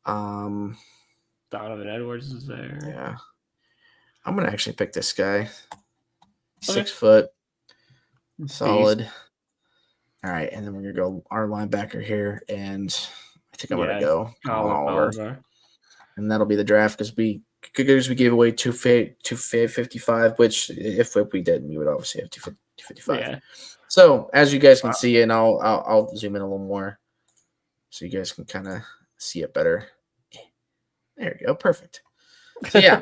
Donovan Edwards is there. Yeah. I'm going to actually pick this guy. 6 foot. Solid. Beast. All right. And then we're going to go our linebacker here. And I think I'm going to go Colin Oliver. And that'll be the draft because we gave away 255, which if we didn't, we would obviously have 255. Yeah. So as you guys can see, and I'll zoom in a little more so you guys can kind of see it better. There you go. Perfect. So yeah.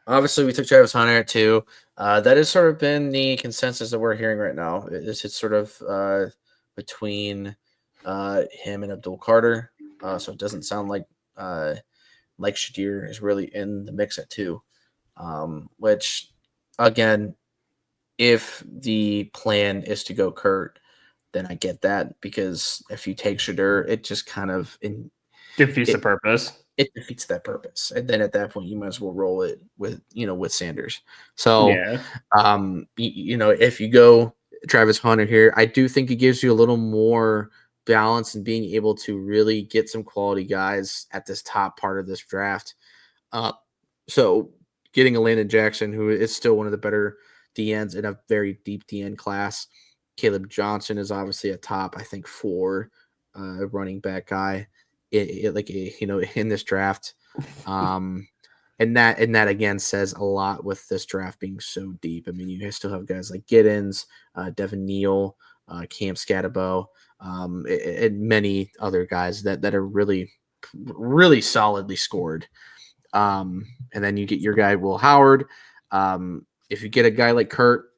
Obviously, we took Travis Hunter too. That has sort of been the consensus that we're hearing right now. It's sort of between him and Abdul Carter. So it doesn't sound like Shadir is really in the mix at 2. Which, again, if the plan is to go Kurt, then I get that because if you take Shadir, it just kind of defeats the purpose. It defeats that purpose, and then at that point, you might as well roll it with Sanders. So, if you go Travis Hunter here, I do think it gives you a little more balance and being able to really get some quality guys at this top part of this draft. So getting a Landon Jackson, who is still one of the better DNs in a very deep DN class. Caleb Johnson is obviously a top, I think, 4 running back guy. In this draft, and that again says a lot with this draft being so deep. I mean, you still have guys like Giddens, Devin Neal, Cam Scatterbo, and many other guys that are really, really solidly scored. And then you get your guy Will Howard. If you get a guy like Kurt,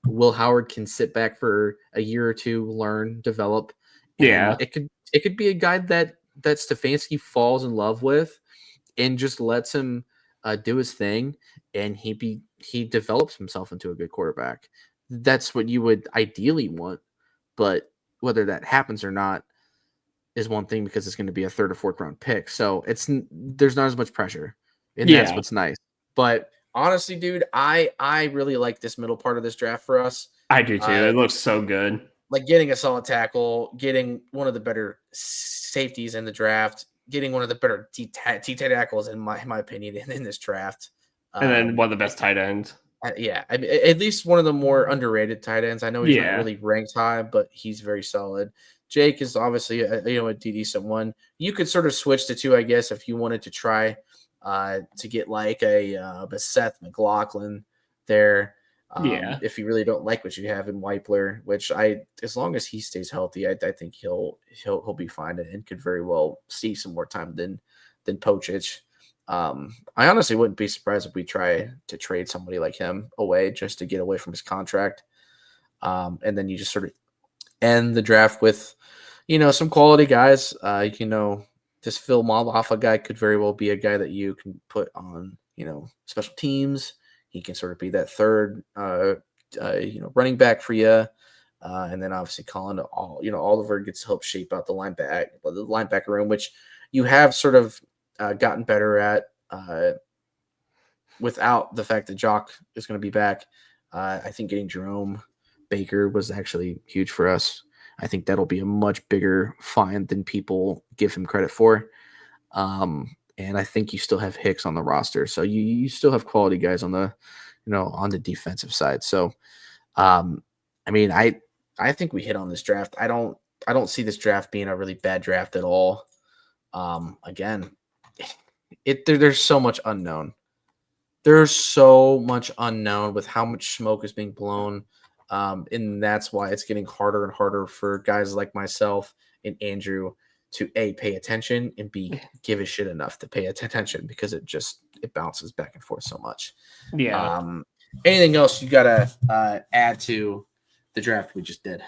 Will Howard can sit back for a year or two, learn, develop. And it could be a guy that Stefanski falls in love with and just lets him do his thing, and he develops himself into a good quarterback. That's what you would ideally want, but whether that happens or not is one thing because it's going to be a 3rd or 4th round pick. So there's not as much pressure, and that's what's nice. But honestly, dude, I really like this middle part of this draft for us. I do too. It looks so good. Like getting a solid tackle, getting one of the better safeties in the draft, getting one of the better T tackles in my opinion in this draft. And then one of the best tight ends. Yeah, I mean, at least one of the more underrated tight ends. I know he's not Yeah. really ranked high, but he's very solid. Jake is obviously a decent one. You could sort of switch the two, I guess, if you wanted to try to get like a Seth McLaughlin there. Yeah. If you really don't like what you have in Weipler, which as long as he stays healthy, I think he'll be fine and could very well see some more time than Pochich. I honestly wouldn't be surprised if we try to trade somebody like him away just to get away from his contract. And then you just sort of end the draft with, some quality guys. This Phil Maloffa guy could very well be a guy that you can put on, special teams. He can sort of be that third, running back for you. And then obviously Colin, Oliver gets to help shape out the linebacker room, which you have sort of gotten better at without the fact that Jock is going to be back. I think getting Jerome Baker was actually huge for us. I think that'll be a much bigger find than people give him credit for. And I think you still have Hicks on the roster. So you still have quality guys on the, on the defensive side. So, I think we hit on this draft. I don't see this draft being a really bad draft at all. Again, there's so much unknown. There's so much unknown with how much smoke is being blown. And that's why it's getting harder and harder for guys like myself and Andrew to A, pay attention, and B, give a shit enough to pay attention, because it bounces back and forth so much. Yeah. Anything else you gotta add to the draft we just did?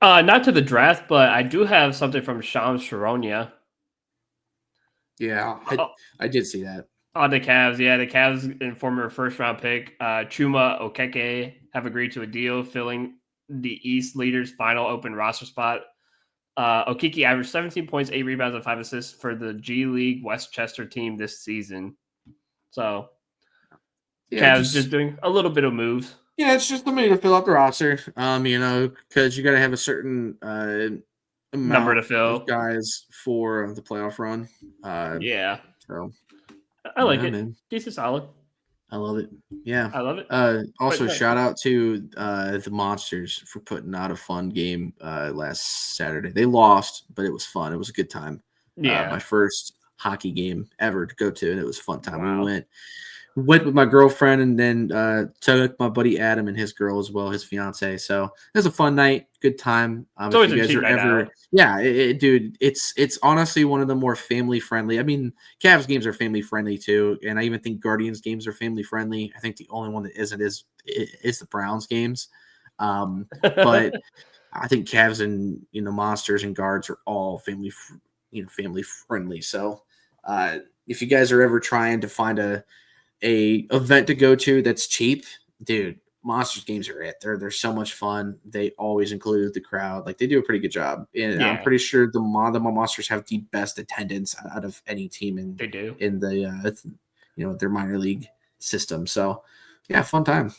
Not to the draft, but I do have something from Shams Sharonia. Yeah, I did see that. On the Cavs, yeah, the Cavs and former first-round pick Chuma Okeke have agreed to a deal filling the East leaders' final open roster spot. Okeke averaged 17 points, 8 rebounds, and 5 assists for the G League Westchester team this season. So, yeah, Cavs just doing a little bit of moves. Yeah, it's just the way to fill out the roster. Because you got to have a certain amount number to fill of guys for the playoff run. Yeah. So I like it. Man. Decent, solid. I love it. Yeah, I love it. Also, shout out to the Monsters for putting out a fun game last Saturday. They lost, but it was fun. It was a good time. Yeah, my first hockey game ever to go to, and it was a fun time. Wow. We went with my girlfriend, and then took my buddy Adam and his girl as well, his fiance. So it was a fun night, good time. It's always a cheap night out. Yeah, dude, it's honestly one of the more family friendly. I mean, Cavs games are family friendly too, and I even think Guardians games are family friendly. I think the only one that isn't is the Browns games. But I think Cavs and Monsters and Guards are all family friendly. So if you guys are ever trying to find a event to go to that's cheap, dude, Monsters games are it. They're so much fun. They always include the crowd. Like, they do a pretty good job. And I'm pretty sure the Monsters have the best attendance out of any team in the their minor league system. So yeah, fun time.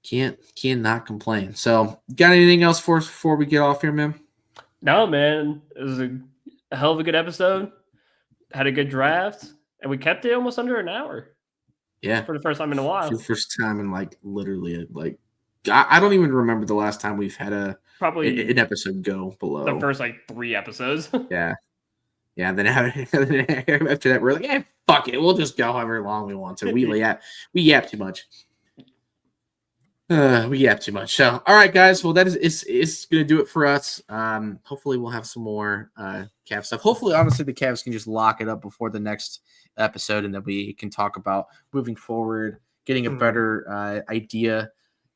Cannot complain. So, got anything else for us before we get off here, man? No, man. It was a hell of a good episode. Had a good draft, and we kept it almost under an hour. Yeah, for the first time in a while. For the first time in literally I don't even remember the last time we've had probably an episode go below the first 3 episodes. Yeah. Then after that we're like, yeah, fuck it, we'll just go however long we want to. We yap too much. We yap too much. So, all right, guys. Well, that is going to do it for us. Hopefully, we'll have some more Cavs stuff. Hopefully, honestly, the Cavs can just lock it up before the next episode, and then we can talk about moving forward, getting a better idea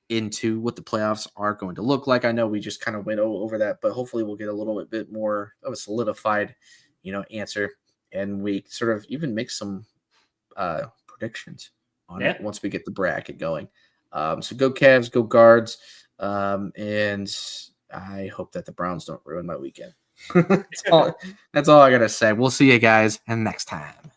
into what the playoffs are going to look like. I know we just kind of went over that, but hopefully, we'll get a little bit more of a solidified, answer, and we sort of even make some predictions on it once we get the bracket going. So go Cavs, go Guards, and I hope that the Browns don't ruin my weekend. That's all I gotta say. We'll see you guys next time.